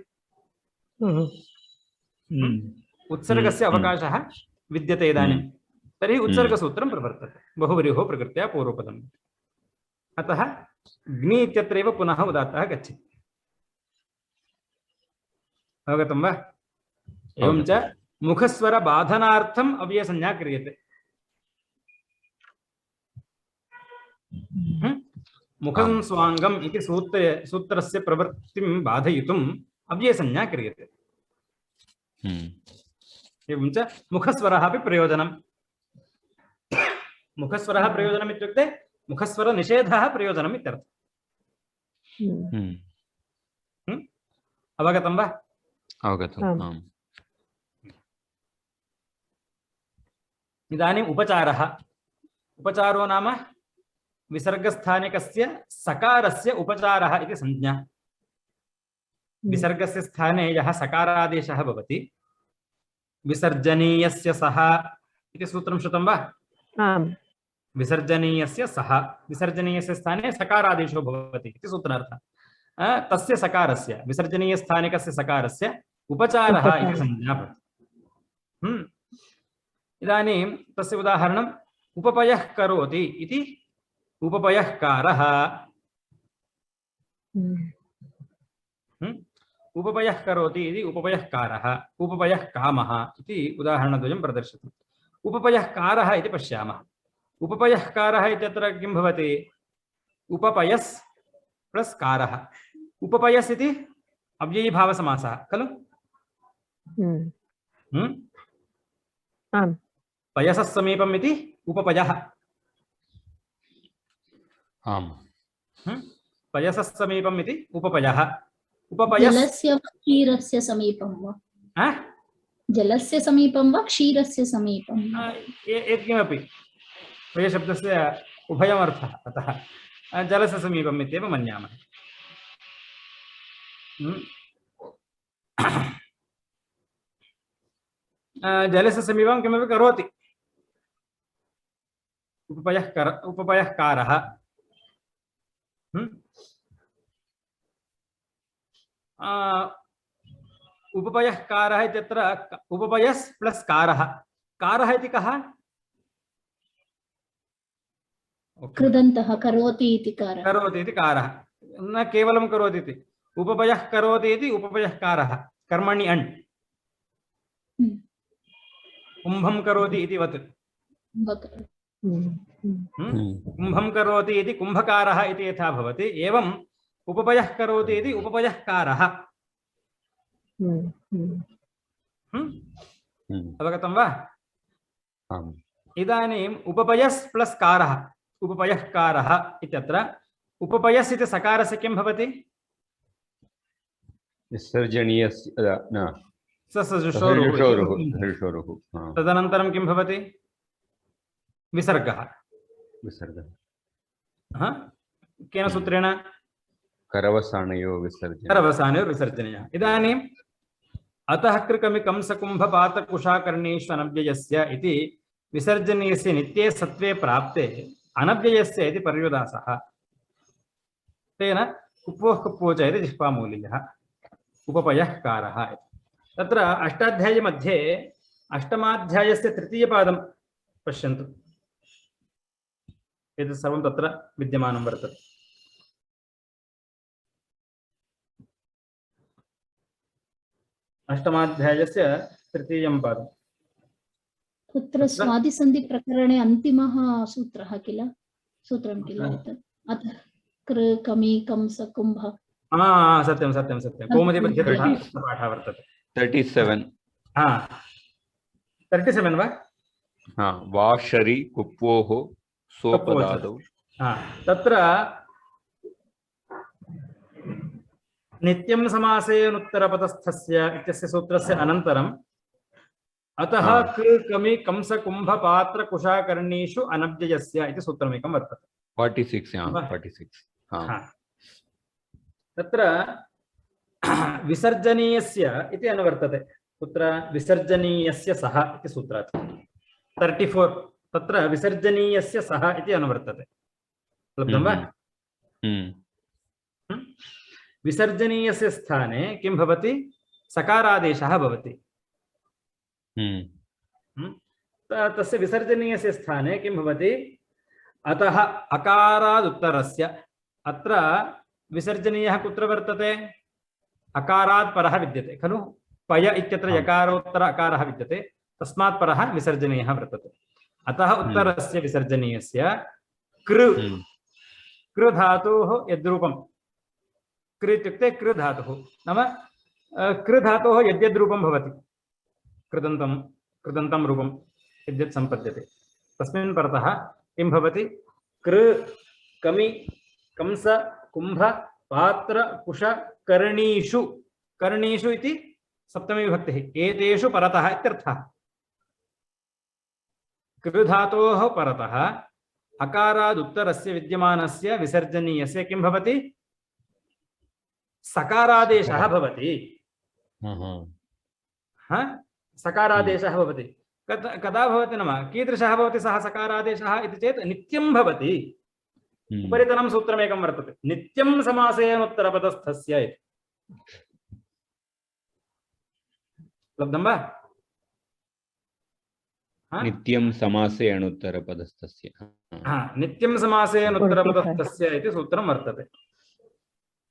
उत्सर्गस्य अवकाशः विद्यते इदानीं, तर्हि उत्सर्गसूत्रं प्रवर्तते बहुव्रीहो प्रकृत्या पूर्वपदम्। अतः ग्नि इत्यत्रैव पुनः उदात्तः गच्छति। अवगतं वा? एवं च मुखस्वर बाधनार्थम् अव्ययसंज्ञा क्रियते। मुखं स्वांगम् इति सूत्रस्य प्रवृत्तिं बाधयितुम् अव्ययसंज्ञा क्रियते। एवं च मुखस्वरः अपि प्रयोजनम्। मुखस्वरः प्रयोजनम् इत्युक्ते मुखस्वर निषेधः प्रयोजनम् इत्यर्थः। अवगतं वा? अवगतम्। इदानीम् उपचारः। उपचारो नाम विसर्गस्थानिकस्य सकारस्य उपचारः इति संज्ञा। विसर्गस्य स्थाने यः सकारादेशः भवति, विसर्जनीयस्य सः इति सूत्रं श्रुतं वा? आम्। विसर्जनीयस्य सः, विसर्जनीयस्य स्थाने सकारादेशो भवति इति सूत्रार्थः। तस्य सकारस्य, विसर्जनीयस्थानिकस्य सकारस्य उपचारः इति संज्ञा भवति। इदानीं तस्य उदाहरणम् उपपयः करोति इति उपपयःकारः। उपपयः करोति इति उपपयःकारः, उपपयः कामः इति उदाहरणद्वयं प्रदर्शितम्। उपपयःकारः इति पश्यामः। उपपयः कारः इत्यत्र किं भवति? उपपयस् प्लस् कारः। उपपयस् इति अव्ययीभावसमासः खलु? आम्। पयसः समीपम् इति उपपयः। आम्। पयसः समीपम् इति उपपयः। उपपयस् जलस्य वा क्षीरस्य समीपं वा? हा? जलस्य समीपं वा क्षीरस्य समीपं वा? यत्किमपि पयशब्दस्य उभयमर्थः, अतः जलस्य समीपम् इत्येव मन्यामः। जलस्य समीपं किमपि करोति। उपपयः कारः। उपपयः कारः इत्यत्र उपपयस् प्लस् कारः। कारः इति कः? कृदन्तः करोति इति कारः। करोति इति कारः, न केवलं करोति इति। उपपयः करोति इति उपपयः कारः, कर्मणि अण्। कुम्भं करोति इति वत्। कुम्भं करोति इति कुम्भकारः इति यथा भवति, एवं उपपयः करोति इति उपपयः कारः। अवगतं वा? इदानीम् उपपयस् प्लस् कारः, उपपयः कारः इत्यत्र उपपयस् इति सकारस्य किं भवति? विसर्जनीयस्य न ससजुषोरुः। तदनन्तरं किं भवति? विसर्गः। केन सूत्रेण? करवसानयो विसर्जनीयः। इदानीम् अतः कृकमिकंसकुम्भपातकुशाकर्णीषु अनव्ययस्य इति विसर्जनीयस्य नित्ये सत्वे प्राप्ते अनव्ययस्य इति पर्युदासः। तेन कुप्वोः कुप्वो च इति जिह्वामूलीयः उपपयः कारः। तत्र अष्टाध्यायी मध्ये अष्टमाध्यायस्य तृतीयपादं पश्यन्तु। एतत् सर्वं तत्र विद्यमानं वर्तते। अष्टमाध्यायस्य तृतीयं पादं। तत्र स्वादिसन्धिप्रकरणे अन्तिमः सूत्रः किल, सूत्रं किल एतत्। अतः कृ कमि कंस कुम्भ। सत्यं सत्यं सत्यं। कौमुदीपद्यतः पाठः वर्तते। 37 37 वा? वा शरि कुप्वोः सोपदादौ। तत्र नित्यं समासेनुत्तरपदस्थस्य इत्यस्य सूत्रस्य अनन्तरम् अतः कृ कमि कंस कुम्भ पात्र कुशाकर्णीषु अनव्ययस्य इति सूत्रमेकं वर्तते। 46 तत्र विसर्जनीयस्य इति अनुवर्तते। कुत्र? विसर्जनीयस्य सः इति सूत्रात् 34 तत्र विसर्जनीयस्य सः इति अनुवर्तते। लब्धं वा? विसर्जनीयस्य स्थाने किं भवति? सकारादेशः भवति। तस्य विसर्जनीयस्य स्थाने किं भवति? अतः अकारादुत्तरस्य। अत्र विसर्जनीयः कुत्र वर्तते? अकारात् परः विद्यते खलु? पय इत्यत्र यकारोत्तर अकारः विद्यते, तस्मात् परः विसर्जनीयः वर्तते। अतः उत्तरस्य विसर्जनीयस्य कृ धातोः यद्रूपं, कृ इत्युक्ते कृ धातुः, नाम कृ धातोः यद्यद्रूपं भवति, कृदन्तं रूपं यद्यत् सम्पद्यते, तस्मिन् परतः किं भवति? कृ कमि कंस कुम्भ पात्र कुश कर्णीषु। कर्णीषु इति सप्तमी विभक्तिः। एतेषु परतः इत्यर्थः। कृ धातोः परतः अकारादुत्तरस्य विद्यमानस्य विसर्जनीयस्य किं भवति? सकारादेशः भवति। सकारादेशः भवति। कदा भवति नाम कीदृशः भवति सः सकारादेशः इति चेत् नित्यं भवति। उपरितनं सूत्रमेकं वर्तते, नित्यं समासेनुत्तरपदस्थस्य इति। लब्धं वा? नित्यं समासे अनुत्तरपदस्थस्य। नित्यं समासेनुत्तरपदस्थस्य इति सूत्रं वर्तते।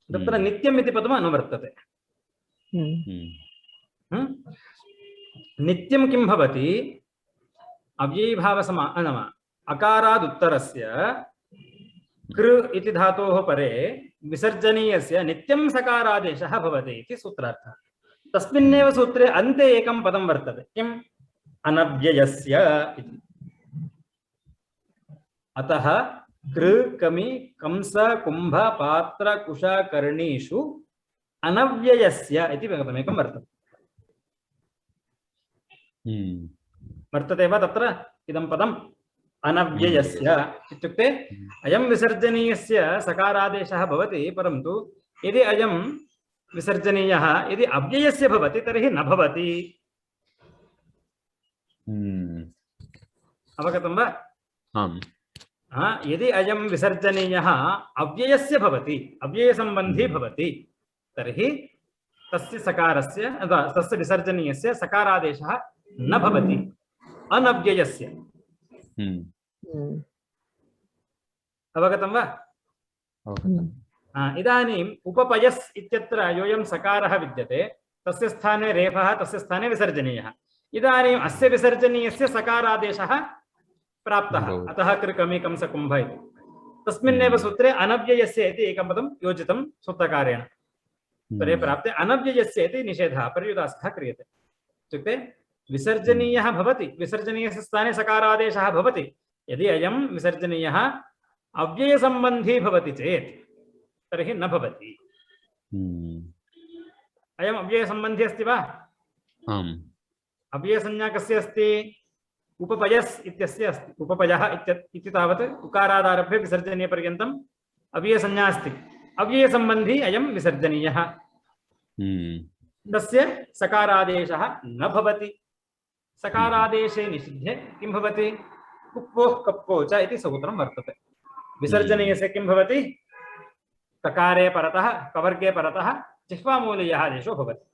तत्र नित्यम् इति पदम् अनुवर्तते। नित्यं किं भवति? अव्ययीभावसमा नाम अकारादुत्तरस्य कृ इति धातोः परे विसर्जनीयस्य नित्यं सकारादेशः भवति इति सूत्रार्थः। तस्मिन्नेव सूत्रे अन्ते एकं पदं वर्तते, किम्? अनव्ययस्य इति। अतः कृ कमि कंस कुंभ पात्र कुश कर्णीषु अनव्ययस्य इति पदमेकं वर्तते। वर्तते वा तत्र इदं पदम्? अनव्ययस्य इत्युक्ते अयं विसर्जनीयस्य सकारादेशः भवति, परन्तु यदि अयं विसर्जनीयः यदि अव्ययस्य भवति तर्हि न भवति। अवगतं वा? आम्। यदि अयं विसर्जनीयः अव्ययस्य भवति, अव्ययसम्बन्धी भवति, तर्हि तस्य सकारस्य तस्य विसर्जनीयस्य सकारादेशः न भवति, अनव्ययस्य। अवगतं वा? इदानीम् उपपयस् इत्यत्र योऽयं सकारः विद्यते, तस्य स्थाने रेफः, तस्य स्थाने विसर्जनीयः। इदानीम् अस्य विसर्जनीयस्य सकारादेशः प्राप्तः, अतः कृकमि कंस कुम्भ इति। तस्मिन्नेव सूत्रे अनव्ययस्य इति एकं पदं योजितं सूत्रकारेण। तर्हि प्राप्ते अनव्ययस्य इति निषेधः पर्युदासः क्रियते। इत्युक्ते विसर्जनीयः भवति, विसर्जनीयस्य स्थाने सकारादेशः भवति, यदि अयं विसर्जनीयः अव्ययसम्बन्धी भवति चेत् तर्हि न भवति। अयम् अव्ययसम्बन्धी अस्ति वा? आम्। अव्ययसंज्ञा कस्य अस्ति? उपपयस् इत्यस्य अस्ति। उपपयः इति तावत् उकारादारभ्य विसर्जनीयपर्यन्तम् अव्ययसंज्ञा अस्ति। अव्ययसम्बन्धी अयं विसर्जनीयः, तस्य सकारादेशः न भवति। सकारादेशे निषिद्धे किं भवति? कुप्पोः कप्पो च इति सूत्रं वर्तते। विसर्जनीयस्य किं भवति? ककारे परतः कवर्गे परतः जिह्वामूलीयः आदेशो भवति।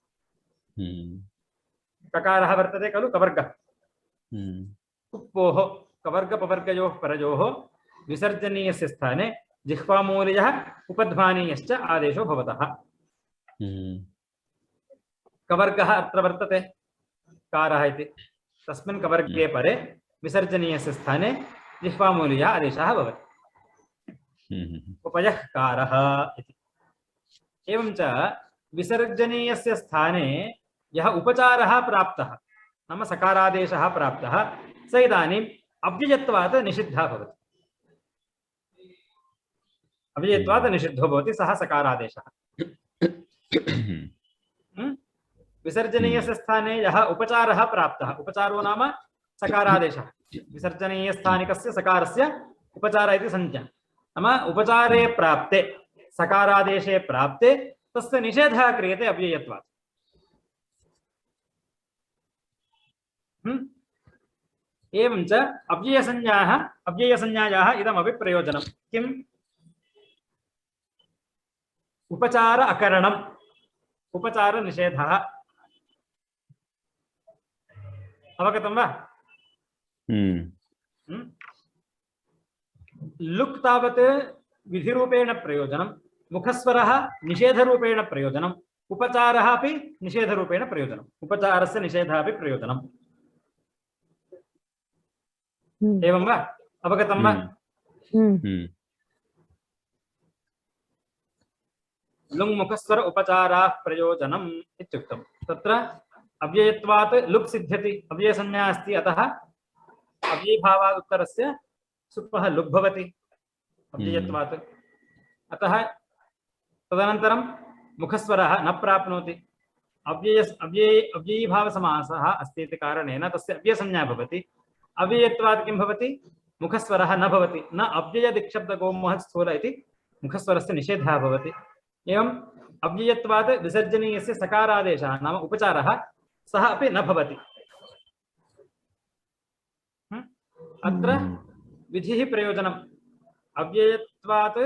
ककारः वर्तते खलु, कवर्गः। कुप्पोः कवर्गपवर्गयोः परयोः विसर्जनीयस्य स्थाने जिह्वामूलीयः उपध्मानीयश्च आदेशो भवतः। कवर्गः अत्र वर्तते कारः इति, तस्मिन् कवर्गे परे विसर्जनीयस्य स्थाने जिह्वामूलीयः आदेशः भवति। उपयः कारः इति। एवं च विसर्जनीयस्य स्थाने यः उपचारः प्राप्तः, नाम सकारादेशः प्राप्तः, स इदानीम् अव्ययत्वात् निषिद्धः भवति। अव्ययत्वात् निषिद्धो भवति सः सकारादेशः। विसर्जनीयस्य स्थाने यः उपचारः प्राप्तः, उपचारो नाम सकारादेशः, विसर्जनीयस्थानिकस्य सकारस्य उपचार इति संज्ञा। नाम उपचारे प्राप्ते, सकारादेशे प्राप्ते तस्य निषेधः क्रियते अव्ययत्वात्। एवं च अव्ययसंज्ञायाः इदमपि प्रयोजनं किम्? उपचार अकरणम्, उपचार निषेधः। अवगतं वा? लुक् तावत् विधिरूपेण प्रयोजनं, मुखस्वरः निषेधरूपेण प्रयोजनम्, उपचारः अपि निषेधरूपेण प्रयोजनम्, उपचारस्य निषेधः अपि प्रयोजनम्। एवं वा? अवगतं वा? लुङ् मुखस्वर उपचाराः प्रयोजनम् इत्युक्तं। तत्र अव्ययत्वात् लुक् सिद्ध्यति, अव्ययसंज्ञा अस्ति, अतः अव्ययभावात् उत्तरस्य सुप्पः लुक् भवति अव्ययत्वात्। अतः तदनन्तरं मुखस्वरः न प्राप्नोति, अव्ययीभावसमासः अस्ति इति कारणेन तस्य अव्ययसंज्ञा भवति। अव्ययत्वात् किं भवति? मुखस्वरः न भवति, न अव्ययदिक्शब्दगोमः स्थूल इति मुखस्वरस्य निषेधः भवति। एवम् अव्ययत्वात् विसर्जनीयस्य सकारादेशः नाम उपचारः सः अपि न भवति। अत्र विधिः प्रयोजनम्, अव्ययत्वात्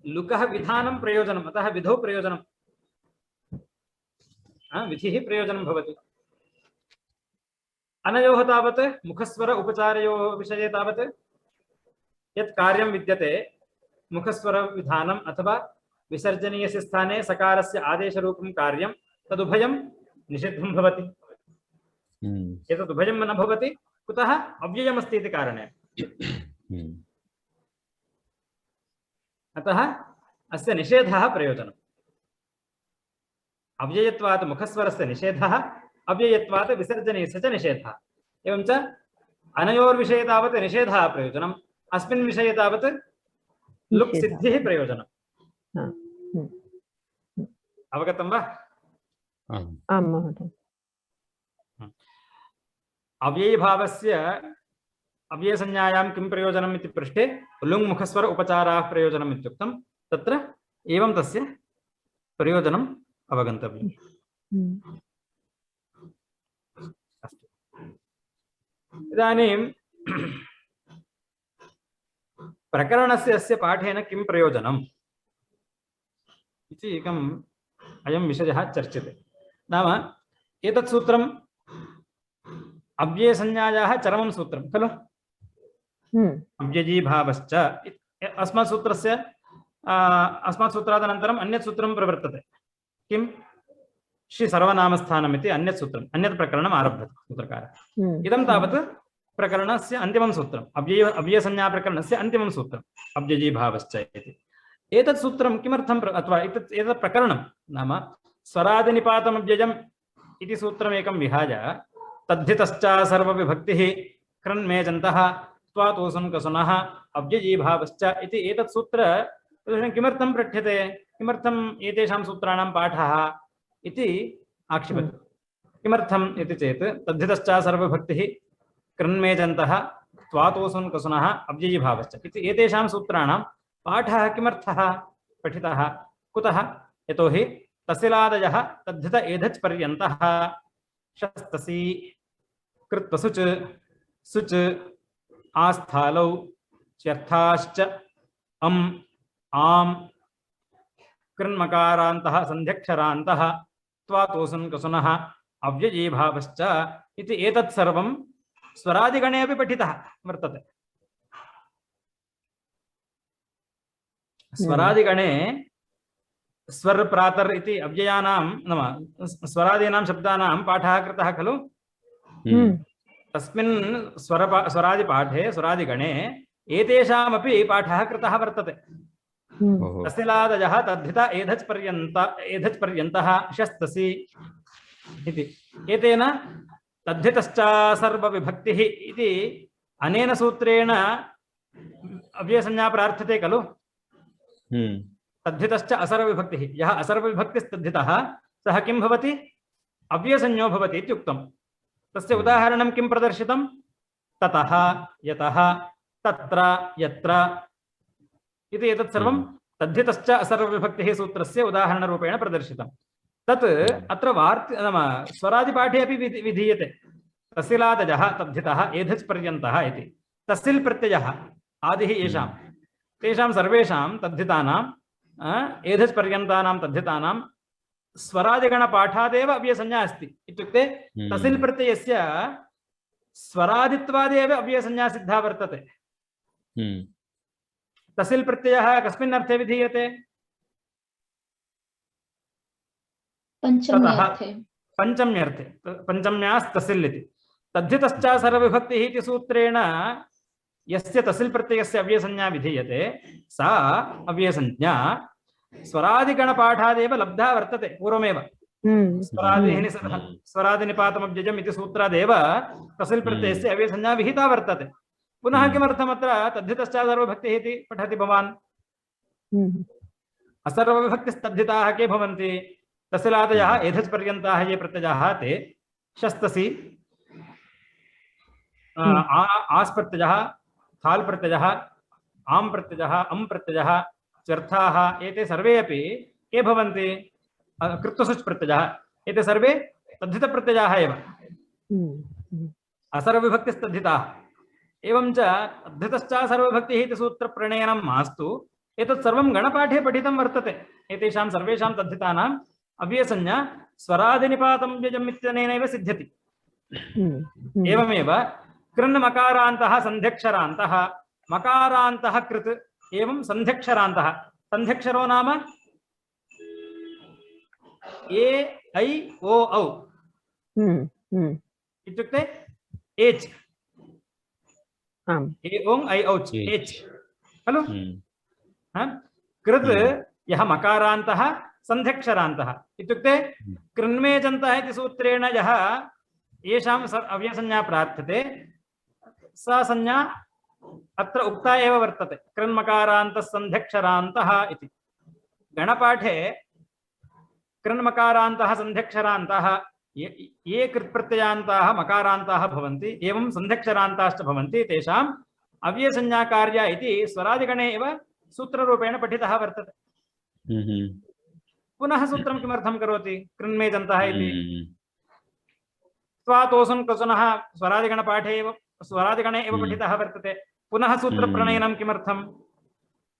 लुकः विधानं प्रयोजनम्, अतः विधौ प्रयोजनं, विधिः प्रयोजनं भवति। अनयोः तावत् मुखस्वर उपचारयोः विषये तावत् यत् कार्यं विद्यते, मुखस्वर विधानम् अथवा विसर्जनीयस्य स्थाने सकारस्य आदेशरूपं कार्यं, तदुभयं निषिद्धं भवति। एतदुभयं न भवति, कुतः? अव्ययमस्ति इति कारणेन। अतः अस्य निषेधः प्रयोजनम्। अव्ययत्वात् मुखस्वरस्य निषेधः, अव्ययत्वात् विसर्जनीयस्य च निषेधः। एवं च अनयोर्विषये तावत् निषेधः प्रयोजनम्, अस्मिन् विषये तावत् लुक् सिद्धिः प्रयोजनम्। अवगतं वा? आं महोदय। अव्ययीभावस्य अव्ययसंज्ञायां किं प्रयोजनम् इति पृष्टे लुङ् मुखस्वर उपचाराः प्रयोजनम् इत्युक्तं। तत्र एवं तस्य प्रयोजनम् अवगन्तव्यम्। अस्तु, इदानीं प्रकरणस्य अस्य पाठेन किं प्रयोजनम् इति एकम् अयं विषयः चर्च्यते। नाम एतत् सूत्रम् अव्ययसंज्ञायाः चरमं सूत्रं खलु। अव्ययीभावश्च अस्मात् सूत्रस्य अस्मात् सूत्रादनन्तरम् अन्यत् सूत्रं प्रवर्तते। किं? श्री सर्वनामस्थानम् इति अन्यत् सूत्रम्, अन्यत् प्रकरणम् आरभ्यते सूत्रकारः। इदं तावत् प्रकरणस्य अन्तिमं सूत्रम्, अव्ययसंज्ञाप्रकरणस्य अन्तिमं सूत्रम् अव्ययीभावश्च इति। एतत् सूत्रं किमर्थम् अथवा एतत् प्रकरणं नाम स्वरादिनिपातमव्ययम् इति सूत्रमेकं विहाय तद्धितश्च सर्वविभक्तिः कृन्मेजन्तः त्वातोऽसुन् कसुनः अव्ययीभावश्च इति एतत् सूत्र किमर्थं पठ्यते, किमर्थम् एतेषां सूत्राणां पाठः इति आक्षिपति। किमर्थम् इति चेत् तद्धितश्च सर्वविभक्तिः कृन्मेजन्तः त्वातोऽसुन् कसुनः अव्ययीभावश्च इति एतेषां सूत्राणां पाठः किमर्थः पठितः, कुतः? यतोहि तसिलादयः तद्धित एधच् पर्यन्तः शस्तसि कृत्वसुच सुच आस्थालौ च्यर्थाश्च अम् आम् कृन्मकारान्तः सन्ध्यक्षरान्तः त्वातोऽसुन् कसुनः अव्ययीभावश्च इति एतत् सर्वं स्वरादिगणे अपि पठितः वर्तते। स्वरादिगणे स्वर प्रातर् इति अव्ययानां नाम स्वरादीनां शब्दानां पाठः कृतः खलु। तस्मिन् स्वरादिपाठे स्वरादिगणे एतेषामपि पाठः कृतः वर्तते। तसिलादयः तद्धित एधच् पर्यन्तः शस्तसि इति एतेन तद्धितश्च सर्वविभक्तिः इति अनेन सूत्रेण अव्ययसंज्ञा प्रार्थ्यते खलु। तद्धितश्च असर्वविभक्तिः, यः असर्वविभक्तिस्तद्धितः सः किं भवति? अव्ययसंज्ञो भवति इत्युक्तं। तस्य उदाहरणं किं प्रदर्शितं? ततः, यतः, तत्र, यत्र इति एतत् सर्वं तद्धितश्च असर्वविभक्तिः सूत्रस्य उदाहरणरूपेण प्रदर्शितं। तत् अत्र नाम स्वरादिपाठे अपि विधीयते। तसिलादयः तद्धितः एधच् पर्यन्तः इति तसिल् प्रत्ययः आदिः येषां तेषां सर्वेषां तद्धितानां एधच् पर्यन्तानां तद्धितानां स्वरादिगणपाठादेव अव्ययसंज्ञा अस्ति। इत्युक्ते तसिल् प्रत्ययस्य स्वरादित्वादेव अव्ययसंज्ञा सिद्धा वर्तते। तसिल् प्रत्ययः कस्मिन् अर्थे विधीयते? पंचम्यर्थे, पंचम्यास्तसिल् इति। तद्धितश्च सर्वविभक्तिः इति सूत्रेण यस्य तसिल् प्रत्ययस्य अव्ययसंज्ञा विधीयते सा अव्ययसंज्ञा स्वरादिगणपाठादेव लब्धा वर्तते पूर्वमेव। स्वरादिनिपातमव्ययम् इति सूत्रादेव तसिल् प्रत्ययस्य अव्ययसंज्ञा विहिता वर्तते। पुनः किमर्थम् अत्र तद्धितश्च सर्वविभक्तिः इति पठति भवान्? असर्वविभक्तिस्तद्धिताः के भवन्ति? तसिलादयः एधच् पर्यन्ताः ये प्रत्ययाः ते शस्तसि आस् प्रत्ययः, थाल् प्रत्ययः, आम् प्रत्ययः, अम् प्रत्ययः, च्यर्थाः एते सर्वे अपि के भवन्ति? कृत्वसुच् प्रत्ययः एते सर्वे तद्धितप्रत्ययाः एव, असर्वविभक्तिस्तद्धिताः। एवं च तद्धितश्च सर्वविभक्तिः इति सूत्रप्रणयनं मास्तु एतत् सर्वं गणपाठे पठितं वर्तते। एतेषां सर्वेषां तद्धितानाम् अव्ययसंज्ञा स्वरादिनिपातमव्ययम् इत्यनेनैव सिद्ध्यति। एवमेव कृन् मकारान्तः सन्ध्यक्षरान्तः, मकारान्तः कृत् एवं सन्ध्यक्षरान्तः। सन्ध्यक्षरो नाम ए ऐ ओ औ इत्युक्ते एच्, ए ओङ् ऐ औच् एच् खलु। कृत् यः मकारान्तः सन्ध्यक्षरान्तः इत्युक्ते कृन्मेजन्तः इति सूत्रेण यः येषां अव्ययसंज्ञा प्रार्थ्यते सा संज्ञा अत्र उक्ता एव वर्तते कृन्मकारान्तः सन्ध्यक्षरान्तः इति। गणपाठे कृन्मकारान्तः सन्ध्यक्षरान्तः ये कृत्प्रत्ययान्ताः मकारान्ताः भवन्ति एवं सन्ध्यक्षरान्ताश्च भवन्ति तेषाम् अव्ययसंज्ञाकार्या इति स्वरादिगणे एव सूत्ररूपेण पठितः वर्तते। पुनः सूत्रं किमर्थं करोति कृन्मेजन्तः इति स्वातोसन् कसुनः स्वरादिगणे एव पठितः वर्तते। पुनः सूत्रप्रणयनं किमर्थम्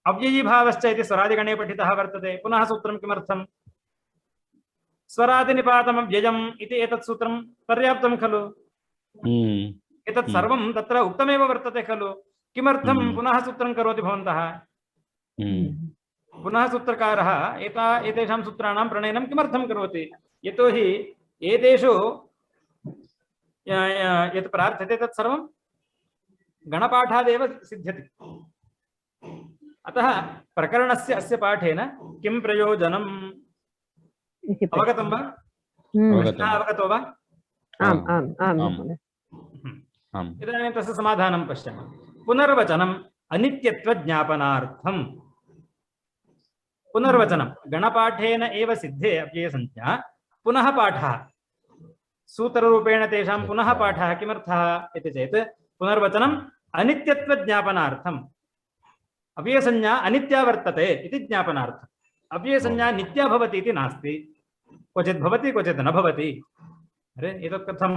अव्ययीभावश्च इति स्वरादिगणे पठितः वर्तते। पुनः सूत्रं किमर्थम् स्वरादिनिपातमव्ययम् इति एतत् सूत्रं पर्याप्तं खलु। एतत् सर्वं तत्र उक्तमेव वर्तते खलु। किमर्थं पुनः सूत्रं करोति भवन्तः? पुनः सूत्रकारः एतेषां सूत्राणां प्रणयनं किमर्थं करोति? यतोहि एतेषु यत् प्रार्थ्यते तत् सर्वं गणपाठादेव सिद्ध्यति। अतः प्रकरणस्य अस्य पाठेन किं प्रयोजनम्? अवगतं वा? अवगतो वा? आम् आम् आम्। इदानीं तस्य समाधानं पश्यामः। पुनर्वचनम् अनित्यत्वज्ञापनार्थम्। पुनर्वचनं गणपाठेन एव सिद्धे अव्ययसंज्ञा पुनः पाठः सूत्ररूपेण तेषां पुनः पाठः किमर्थः इति चेत् पुनर्वचनम् अनित्यत्वज्ञापनार्थम्। अव्ययसंज्ञा अनित्या वर्तते इति ज्ञापनार्थम्। अव्ययसंज्ञा नित्या भवति इति नास्ति, क्वचित् भवति क्वचित् न भवति। अरे एतत् कथं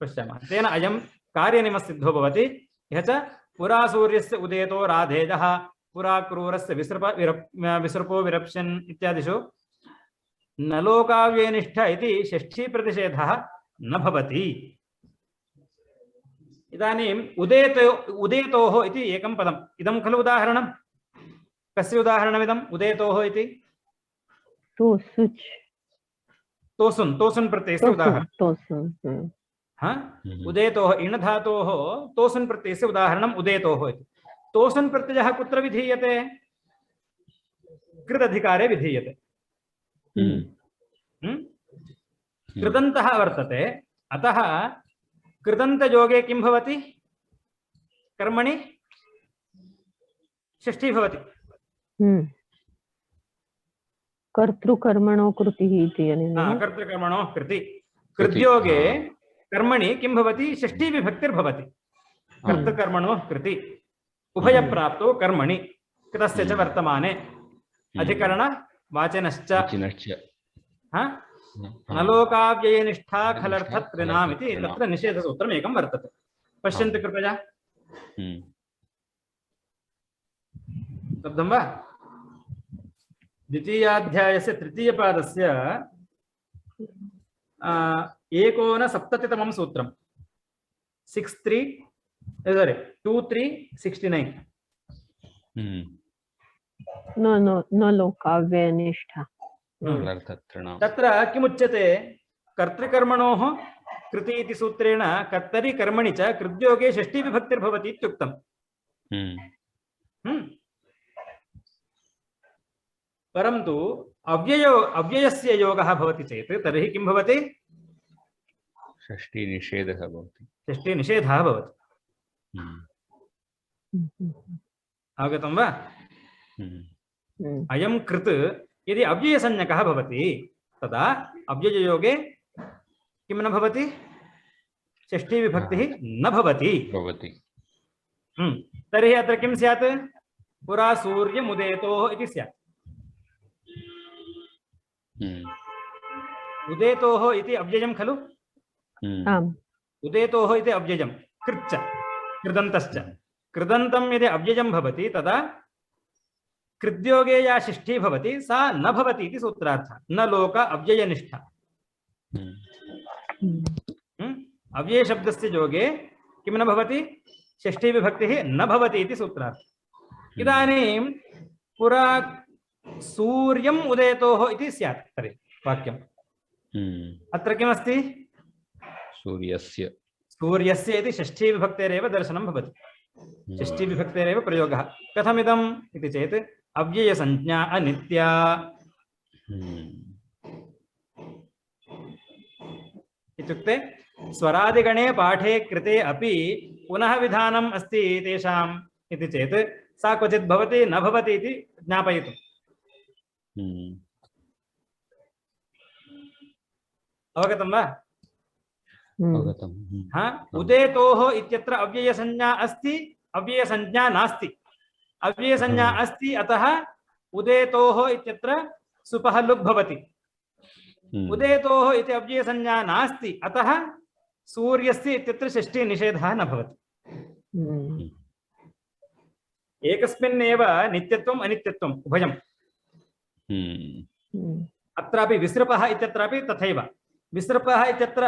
पश्यामः। तेन अयं कार्यनिमसिद्धो भवति। यः च पुरा सूर्यस्य उदेतो राधेजः पुरा क्रूरस्य विसृपो विरप्स्यन् इत्यादिषु न लोकाव्ययनिष्ठ इति षष्ठी प्रतिषेधः न भवति। इदानीम् उदेतोः इति एकं पदम् इदं खलु उदाहरणं। कस्य उदाहरणमिदम्? उदेतोः इति तोसुन् प्रत्ययस्य उदाहरणं। उदेतोः इणधातोः तोसुन् प्रत्ययस्य उदाहरणम् उदेतोः इति। तोसुन् प्रत्ययः कुत्र विधीयते? कृदधिकारे विधीयते। कृदन्तः वर्तते। अतः कृदन्तयोगे किं भवति? कर्मणि षष्ठी भवति। कर्तृकर्मणो कृतिः इति कर्तृकर्मणो कृति। कृद्योगे कर्मणि किं भवति? षष्ठी विभक्तिर्भवति। कर्तृकर्मणो कृति उभयप्राप्तो कर्मणि कृतस्य च वर्तमाने अधिकरणवाचनश्च न लोकाव्ययनिष्ठा खलर्थत्रिनाम् इति तत्र निषेधसूत्रम् एकं वर्तते। पश्यन्तु कृपया। लब्धं वा? द्वितीयाध्यायस्य तृतीयपादस्य 59 सूत्रं 2369। न लोकाव्ययनिष्ठा। तत्र किमुच्यते? कर्तृकर्मणोः कृति इति सूत्रेण कर्तरि कर्मणि च कृद्योगे षष्ठी विभक्तिर्भवति इत्युक्तम्। परन्तु अव्ययस्य योगः भवति चेत् तर्हि किं भवति? षष्ठी निषेधः भवति। षष्ठी निषेधः भवति। अवगतं वा? अयं कृत् यदि अव्ययसंज्ञकः भवति तदा अव्यययोगे किं न भवति? षष्ठी विभक्तिः न भवति। तर्हि अत्र किं स्यात्? पुरा सूर्यमुदेतोः इति स्यात्। उदेतोः इति अव्ययं खलु। उदेतोः इति अव्ययं कृच्च कृदन्तश्च। कृदन्तं यदि अव्ययं भवति तदा कृद्योगे या षष्ठी भवति सा न भवति इति सूत्रार्थः। न लोक अव्ययनिष्ठा। अव्यय शब्दस्य योगे किं न भवति? षष्ठी विभक्तिः न भवति इति सूत्रार्थः। इदानीं पुरा सूर्यम् उदेतोः इति स्यात् तर्हि वाक्यम्। अत्र किमस्ति? सूर्यस्य इति षष्ठी विभक्तेरेव दर्शनं भवति। षष्ठी विभक्तेरेव प्रयोगः। कथमिदम् इति चेत् अव्ययसंज्ञा अनित्या। इत्युक्ते स्वरादिगणे पाठे कृते अपि पुनः विधानम् अस्ति तेषाम् इति चेत् सा क्वचित् भवति न भवति इति ज्ञापयितुम्। अवगतं वा? उदेतोः इत्यत्र अव्ययसंज्ञा अस्ति, अव्ययसंज्ञा नास्ति। अव्ययसंज्ञा अस्ति, अतः उदेतोः इत्यत्र सुपः लुक् भवति। उदेतोः इति अव्ययसंज्ञा नास्ति, अतः सूर्यस्य इत्यत्र षष्ठी निषेधः न भवति। एकस्मिन्नेव नित्यत्वम् अनित्यत्वम् उभयम्। अत्रापि विसृपः इत्यत्रापि तथैव। विसृपः इत्यत्र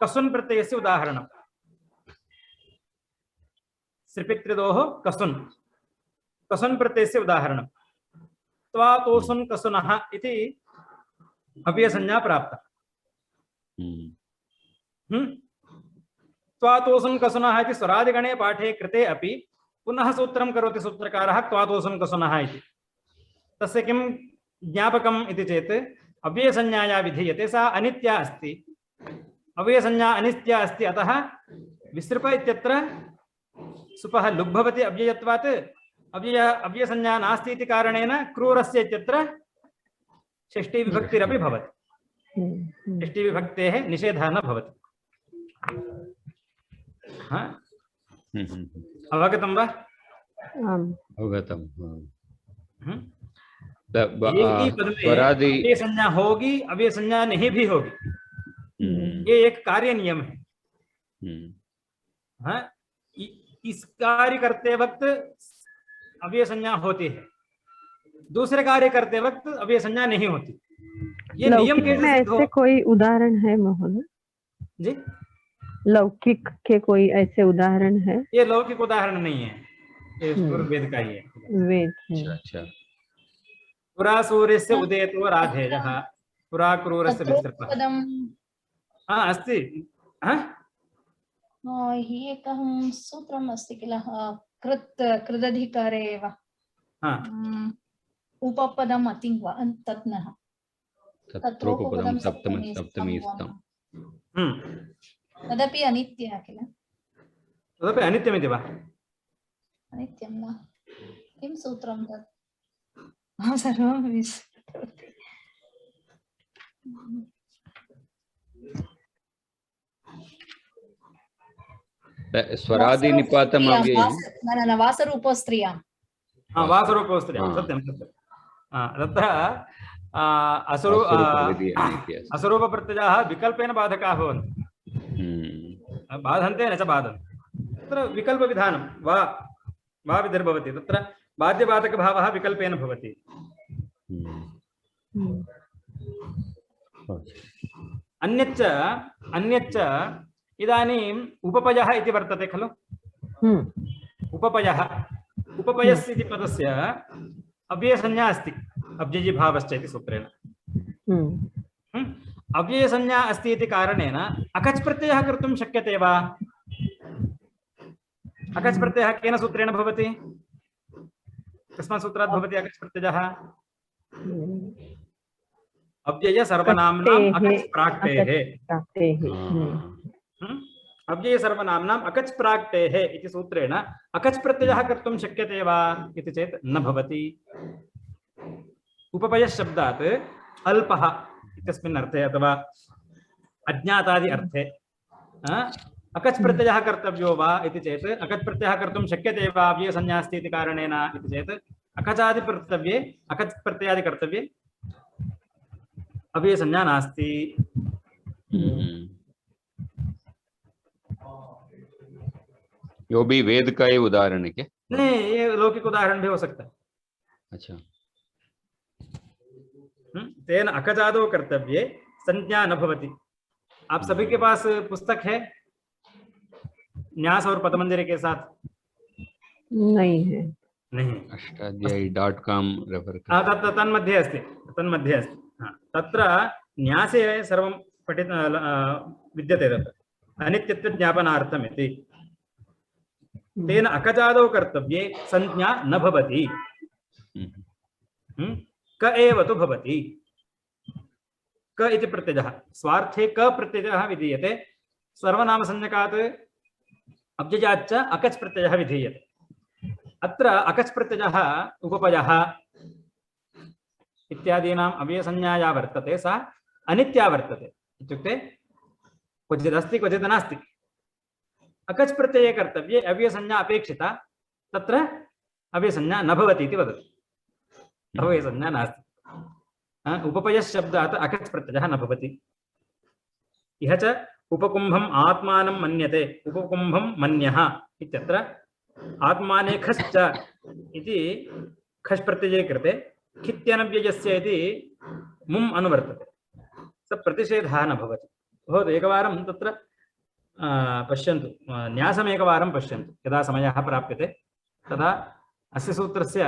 कसुन् प्रत्ययस्य उदाहरणम्। सृपित्रिदोः कसुन्, कसुन् प्रत्ययस्य उदाहरणम्। त्वातोसुन् कसुनः इति अव्ययसंज्ञा प्राप्ता। त्वातोसुन् कसुनः इति स्वरादिगणे पाठे कृते अपि पुनः सूत्रं करोति सूत्रकारः त्वातोसुन् कसुनः इति। तस्य किं ज्ञापकम् इति चेत् अव्ययसंज्ञाया विधीयते, सा अनित्या अस्ति। अव्ययसंज्ञा अनित्या अस्ति, अतः विसृप इत्यत्र सुपः लुक् भवति अव्ययत्वात्। अव्ययसंज्ञा नास्ति इति कारणेन क्रूरस्य इत्यत्र षष्ठी विभक्तिरपि भवति। षष्ठी विभक्तेः निषेधः न भवति। अवगतं वा? अवगतम्। अव्यय संज्ञा होगी, अव्यय संज्ञा नहीं भी होगी। ये एक कार्य नियम है। हाँ, इस कार्य करते वक्त अव्यय संज्ञा होती है, दूसरे कार्य करते वक्त अव्यय संज्ञा नहीं होती। ये नियम कैसे ऐसे कोई उदाहरण है महोदय? जी, लौकिक के कोई ऐसे उदाहरण है? ये लौकिक उदाहरण नहीं है, ये वेद का ही है। वेद। अच्छा। पुरा सूर्यस्य उदयतो राधेयः, पुरा क्रूरस्य विसृपः। हाँ अस्ति। एकं सूत्रम् अस्ति किल, कृदधिकारे एव उपपदम् अतिङ् तत् नः, तत्रोपपदं सप्तमी स्तम्। तदपि अनित्यः किल? तदपि अनित्यमिति वा? अनित्यं न, किं सूत्रं तत्? सर्वं विस्मृतवती। स्वरादि निपातम् अव्ययम्। न, वासरूपस्त्रियां। वासरूपस्त्रियां, सत्यं सत्यं। तत्र असरूपप्रत्ययाः विकल्पेन बाधकाः भवन्ति। बाधन्ते न च बाधन्ते। तत्र विकल्पविधानं वा विधिर्भवति। तत्र बाध्यबाधकभावः विकल्पेन भवति। अन्यच्च इदानीम् उपपयः इति वर्तते खलु। उपपयस्य इति पदस्य अव्ययसंज्ञा अस्ति, अव्ययीभावश्च इति सूत्रेण। अव्ययसंज्ञा अस्ति इति कारणेन अकच् प्रत्ययः कर्तुं शक्यते वा? अकच् प्रत्ययः केन सूत्रेण भवति? कस्मात् सूत्रात् भवति अकच् प्रत्ययः? अव्यय सर्वनाम्नाम् अकच् प्राक्तेः। अव्यय सर्वनाम्नाम् अकच् प्राक्तेः इति सूत्रेण अकच् प्रत्ययः कर्तुं शक्यते वा इति चेत् न भवति। उपपयः शब्दात् अल्पः इत्यस्मिन् अर्थे अथवा अज्ञातादि अर्थे अकच् प्रत्ययः कर्तव्यो वा इति चेत् अकच् प्रत्ययः कर्तुं शक्यते वा अव्ययसंज्ञा अस्ति इति कारणेन इति चेत् अकचादि कर्तव्ये, अकच् प्रत्ययादि कर्तव्ये अव्ययसंज्ञा नास्ति। यो भी वेद का ही उदाहरण है क्या? नहीं, ये लौकिक उदाहरण भी हो सकता है। अच्छा। तेन अकजादो कर्तव्ये संज्ञा न भवति। आप सभी के पास पुस्तक है न्यास और पतंजलि के साथ? नहीं है। नहीं। अष्टाध्यायी.com रेफर कर। तन्मध्ये अस्ति, तन्मध्ये अस्ति। तत्र न्यासे सर्वं पठित विद्यते। तत्र अनित्यत्व ज्ञापनार्थम् इति। तेन अकजादौ कर्तव्ये संज्ञा न भवति। क एव तु भवति। क इति प्रत्ययः स्वार्थे क प्रत्ययः विधीयते। सर्वनामसंज्ञकात् अव्ययाच्च अकच् प्रत्ययः विधीयते। अत्र अकच् प्रत्ययः उपपयः इत्यादीनाम् अव्ययसंज्ञा या वर्तते सा अनित्या वर्तते। इत्युक्ते क्वचिदस्ति क्वचित् नास्ति। अकच् प्रत्यये कर्तव्ये अव्ययसंज्ञा अपेक्षिता, तत्र अव्ययसंज्ञा न भवति इति वदति। अव्ययसंज्ञा नास्ति। उपपयशब्दात् अकच् प्रत्ययः न भवति। इह च उपकुम्भम् आत्मानं मन्यते, उपकुम्भं मन्यः इत्यत्र आत्माने खश्च इति खश् प्रत्यये कृते खित्यनव्ययस्य इति मुम् अनुवर्तते। स प्रतिषेधः न भवति। भवतु एकवारं तत्र पश्यन्तु, न्यासमेकवारं पश्यन्तु। यदा समयः प्राप्यते तदा अस्य सूत्रस्य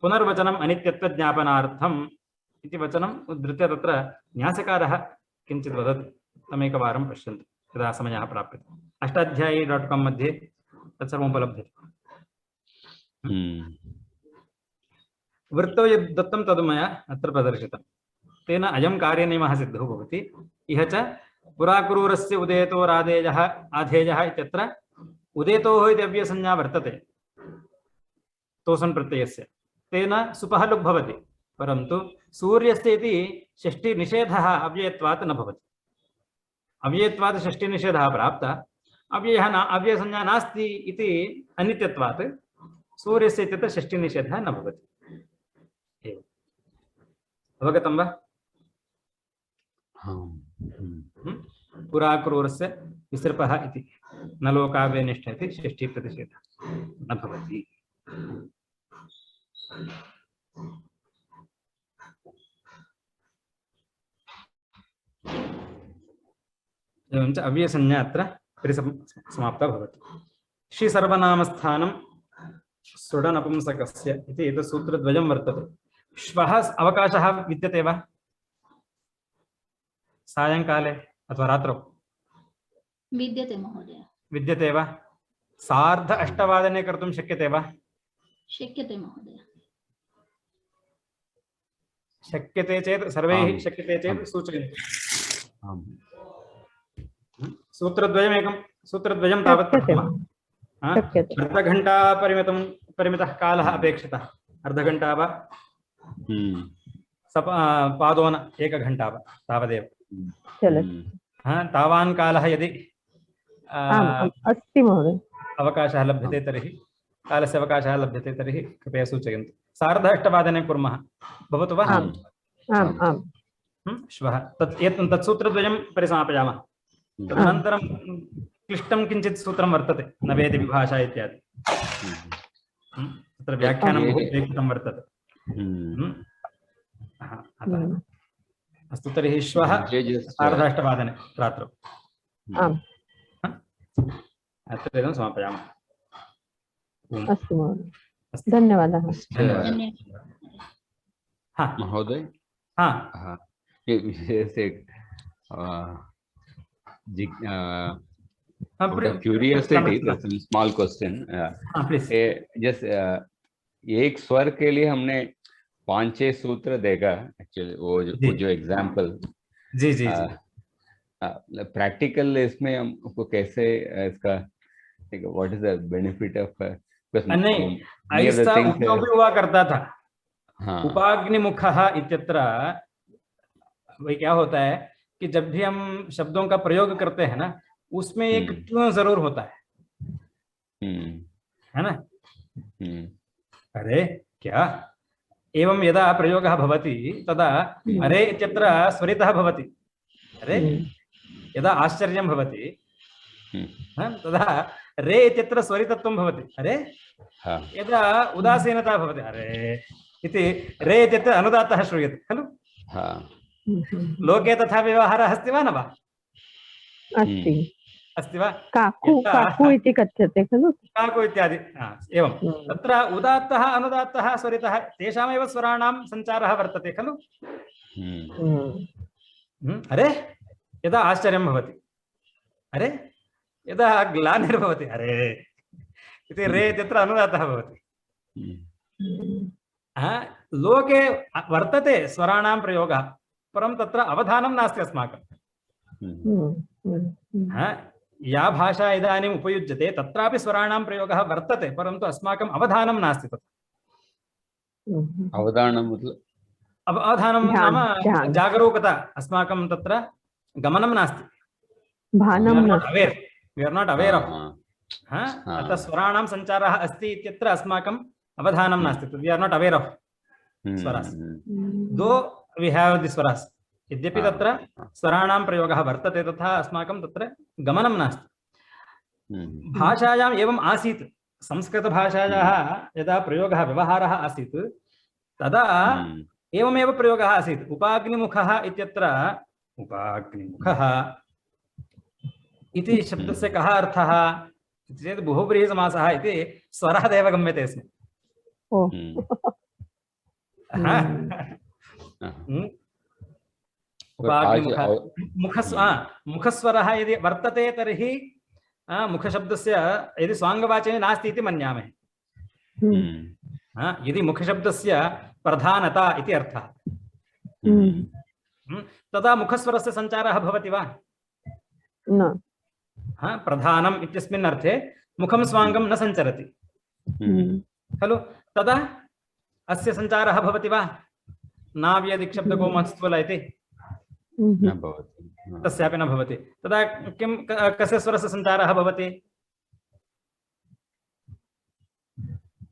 पुनर्वचनम् अनित्यत्वज्ञापनार्थम् इति वचनम् उद्धृत्य तत्र न्यासकारः किञ्चित् वदति। तमेकवारं पश्यन्तु यदा समयः प्राप्यते। अष्टाध्यायी.com मध्ये तत्सर्वम् उपलभ्यते। वृत्तौ यद् दत्तं तद् मया अत्र प्रदर्शितं। तेन अयं कार्यनियमः सिद्धो भवति। इह च पुराक्रूरस्य उदेतोरादेयः आधेयः इत्यत्र उदेतोः इति अव्ययसंज्ञा वर्तते तोसन् प्रत्ययस्य, तेन सुपः लुक् भवति। परन्तु सूर्यस्य इति षष्ठिनिषेधः अव्ययत्वात् न भवति। अव्ययत्वात् षष्ठिनिषेधः प्राप्तः, अव्ययसंज्ञा नास्ति इति अनित्यत्वात् सूर्यस्य इत्यत्र षष्ठिनिषेधः न भवति। अवगतं वा? पुराक्रूरस्य विसृपः इति न लोकाव्यनिष्ठ इति षष्ठीप्रतिषेधः न भवति। एवं च अव्ययसंज्ञा अत्र परिसमाप्ता भवति। श्रीसर्वनामस्थानं सुडनपुंसकस्य इति एतत् सूत्रद्वयं वर्तते। श्वः अवकाशः विद्यते वा? सायंकाले अथवा रात्रौ विद्यते महोदय। विद्यते वा? 8:30 कर्तुं शक्यते वा? शक्यते महोदय। शक्यते चेत् सर्वैः शक्यते चेत् सूचयन्तु। सूत्रद्वयं तावत् अर्धघण्टा परिमितः कालः अपेक्षितः। अर्धघण्टा वा पादोन 1 घण्टा वा तावदेव। तावान् कालः यदि अस्ति महोदय अवकाशः लभ्यते तर्हि, कालस्य अवकाशः लभ्यते तर्हि कृपया सूचयन्तु। 8:30 कुर्मः, भवतु वा? श्वः तत् सूत्रद्वयं परिसमापयामः। तदनन्तरं क्लिष्टं किञ्चित् सूत्रं वर्तते, नवेति विभाषा इत्यादि। तत्र व्याख्यानं बहु अपेक्षितं वर्तते। अस्तु, तर्हि श्वः 8:30 रात्रौ अत्र इदं समापयामः। अस्तु महोदय, धन्यवादः। महोदय, curiosity, that's a small question. Just एक स्वर के लिए हमने 5-6 सूत्र देगा एक्चुअली, वो जो एग्जाम्पल। जी जी प्रैक्टिकल इसमें हमको कैसे इसका what is the benefit of? नहीं, ऐसा उपयोग भी हुआ करता था। उपाग्निमुखः इत्यत्र वही क्या होता है कि जब भी हम शब्दों का प्रयोग करते हैं ना, उसमें एक क्यों जरूर होता है ना? अरे क्या एवं यदा प्रयोगः भवति तदा अरे इत्यत्र स्वरितः भवति। अरे यदा आश्चर्यं भवति तदा रे इत्यत्र स्वरितत्वं भवति। अरे यदा उदासीनता भवति अरे इति रे इत्यत्र अनुदात्तः श्रूयते खलु? लोके तथा व्यवहारः अस्ति वा न वा? अस्ति वा? काकु इति कथ्यते खलु? काकु इत्यादि। एवं तत्र उदात्तः अनुदात्तः स्वरितः तेषामेव स्वराणां सञ्चारः वर्तते खलु? अरे यदा आश्चर्यं भवति, अरे यदा ग्लानिर्भवति, अरे इति रे इत्यत्र अनुदात्तः भवति। लोके वर्तते स्वराणां प्रयोगः, परं तत्र अवधानं नास्ति अस्माकं। या भाषा इदानीम् उपयुज्यते तत्रापि स्वराणां प्रयोगः वर्तते, परन्तु अस्माकम् अवधानं नास्ति तत्र। अवधानं मतलब अवधानं नाम जागरूकता, अस्माकं तत्र गमनं नास्ति, भानं aware, we are not aware of. अतः स्वराणां सञ्चारः अस्ति इत्यत्र अस्माकम् अवधानं नास्ति, we are not aware of स्वरास्। दो वि हेव् दि स्वरास्, यद्यपि तत्र स्वराणां प्रयोगः वर्तते तथा अस्माकं तत्र गमनं नास्ति। भाषायाम् एवम् आसीत्, संस्कृतभाषायाः यदा प्रयोगः व्यवहारः आसीत् तदा एवमेव प्रयोगः आसीत्। उपाग्निमुखः इत्यत्र उपाग्निमुखः इति शब्दस्य कः अर्थः चेत् बहुव्रीहिसमासः इति स्वरादेव गम्यते स्म। मुखस्वरः यदि वर्तते तर्हि मुखशब्दस्य यदि स्वाङ्गवाचने नास्ति इति मन्यामहे। यदि मुखशब्दस्य प्रधानता इति अर्थः, तदा मुखस्वरस्य सञ्चारः भवति वा? न। प्रधानम् इत्यस्मिन् अर्थे मुखं स्वाङ्गं न सञ्चरति खलु, तदा अस्य सञ्चारः भवति वा? नाव्यदिक्शब्दको महत्स्वल इति न भवति, तस्यापि न भवति। तदा किं कस्य स्वरस्य सञ्चारः भवति?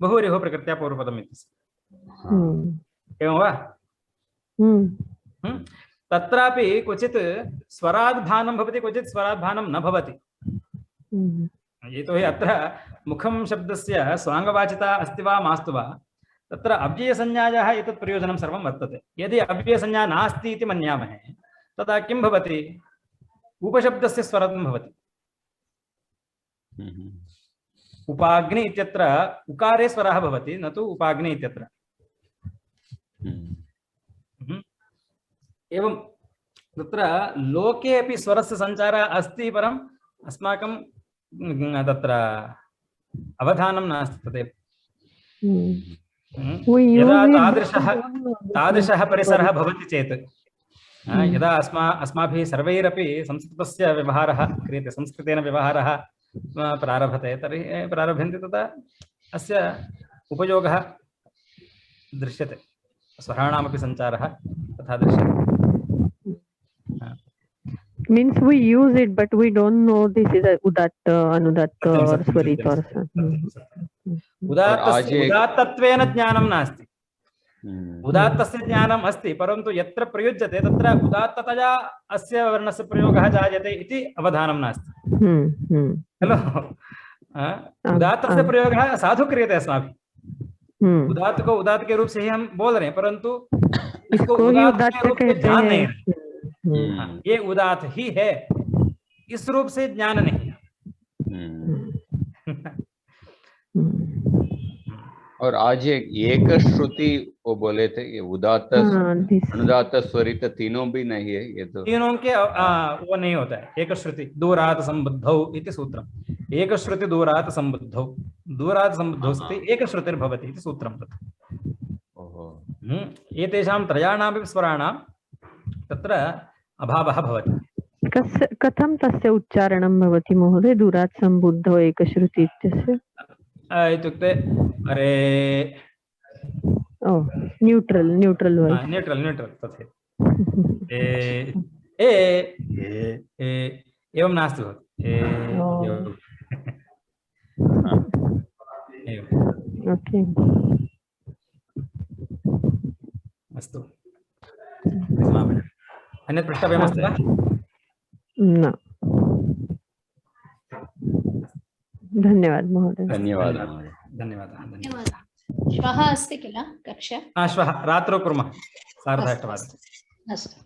बहुव्रीहो प्रकृत्या पूर्वपदम् इत्यस्य, एवं वा? तत्रापि क्वचित् स्वराद्भानं भवति, क्वचित् स्वराद्भानं न भवति। यतोहि अत्र मुखं शब्दस्य स्वाङ्गवाचिता अस्ति वा मास्तु वा, तत्र अव्ययसंज्ञायाः एतत् प्रयोजनं सर्वं वर्तते। यदि अव्ययसंज्ञा नास्ति इति मन्यामहे तदा किं भवति? उपशब्दस्य स्वरं भवति। उपाग्नि इत्यत्र उकारे स्वरः भवति, न तु उपाग्नि इत्यत्र। एवं तत्र लोके अपि स्वरस्य सञ्चारः अस्ति, परम् अस्माकं तत्र अवधानं नास्ति तदेव। यदा तादृशः परिसरः भवति चेत्, यदा अस्माभिः सर्वैरपि संस्कृतस्य व्यवहारः क्रियते, संस्कृतेन व्यवहारः प्रारभते, तर्हि प्रारभ्यन्ते तदा अस्य उपयोगः दृश्यते, स्वराणामपि सञ्चारः तथा दृश्यते। Means we use it, but we don't know this is a udatta, anudatta or swarita or something. उदात्तत्वेन ज्ञानं नास्ति, उदात्तस्य ज्ञानम् अस्ति, परन्तु यत्र प्रयुज्यते तत्र उदात्ततया अस्य वर्णस्य प्रयोगः जायते इति अवधानं नास्ति खलु। उदात्तस्य प्रयोगः साधु क्रियते अस्माभिः। उदात्त को उदात्त के रूप से ही हम बोल रहे हैं, परंतु इसको उदात्त के रूप में ध्यान नहीं है। ये उदात्त ही है, इस रूप से ज्ञान नहीं है। और आज एक श्रुति वो बोले थे, ये उदात्त अनुदात्त स्वरित तीनों भी नहीं है, ये तो तीनों के वो नहीं होता है। एक श्रुति दूरात् संबुद्धौ इति सूत्रम्, एक श्रुति दूरात् संबुद्धौ, दूरात् संबुद्धौ स्थिति एक श्रुतिर्भवति इति सूत्रं तत्। एतेषां त्रयाणामपि स्वराणां तत्र अभावः भवति। कथं तस्य उच्चारणं भवति महोदय, दूरात् संबुद्धौ एकश्रुति इत्यस्य? इत्युक्ते अरे न्यूट्रल तथैव एवं नास्ति भवति। ओके, अस्तु। अन्यत् प्रष्टव्यमस्ति वा? न, धन्यवाद महोदय। धन्यवादः। श्वः अस्ति किल कक्षा? श्वः रात्रौ कुर्मः 8:30 वादने। अस्तु।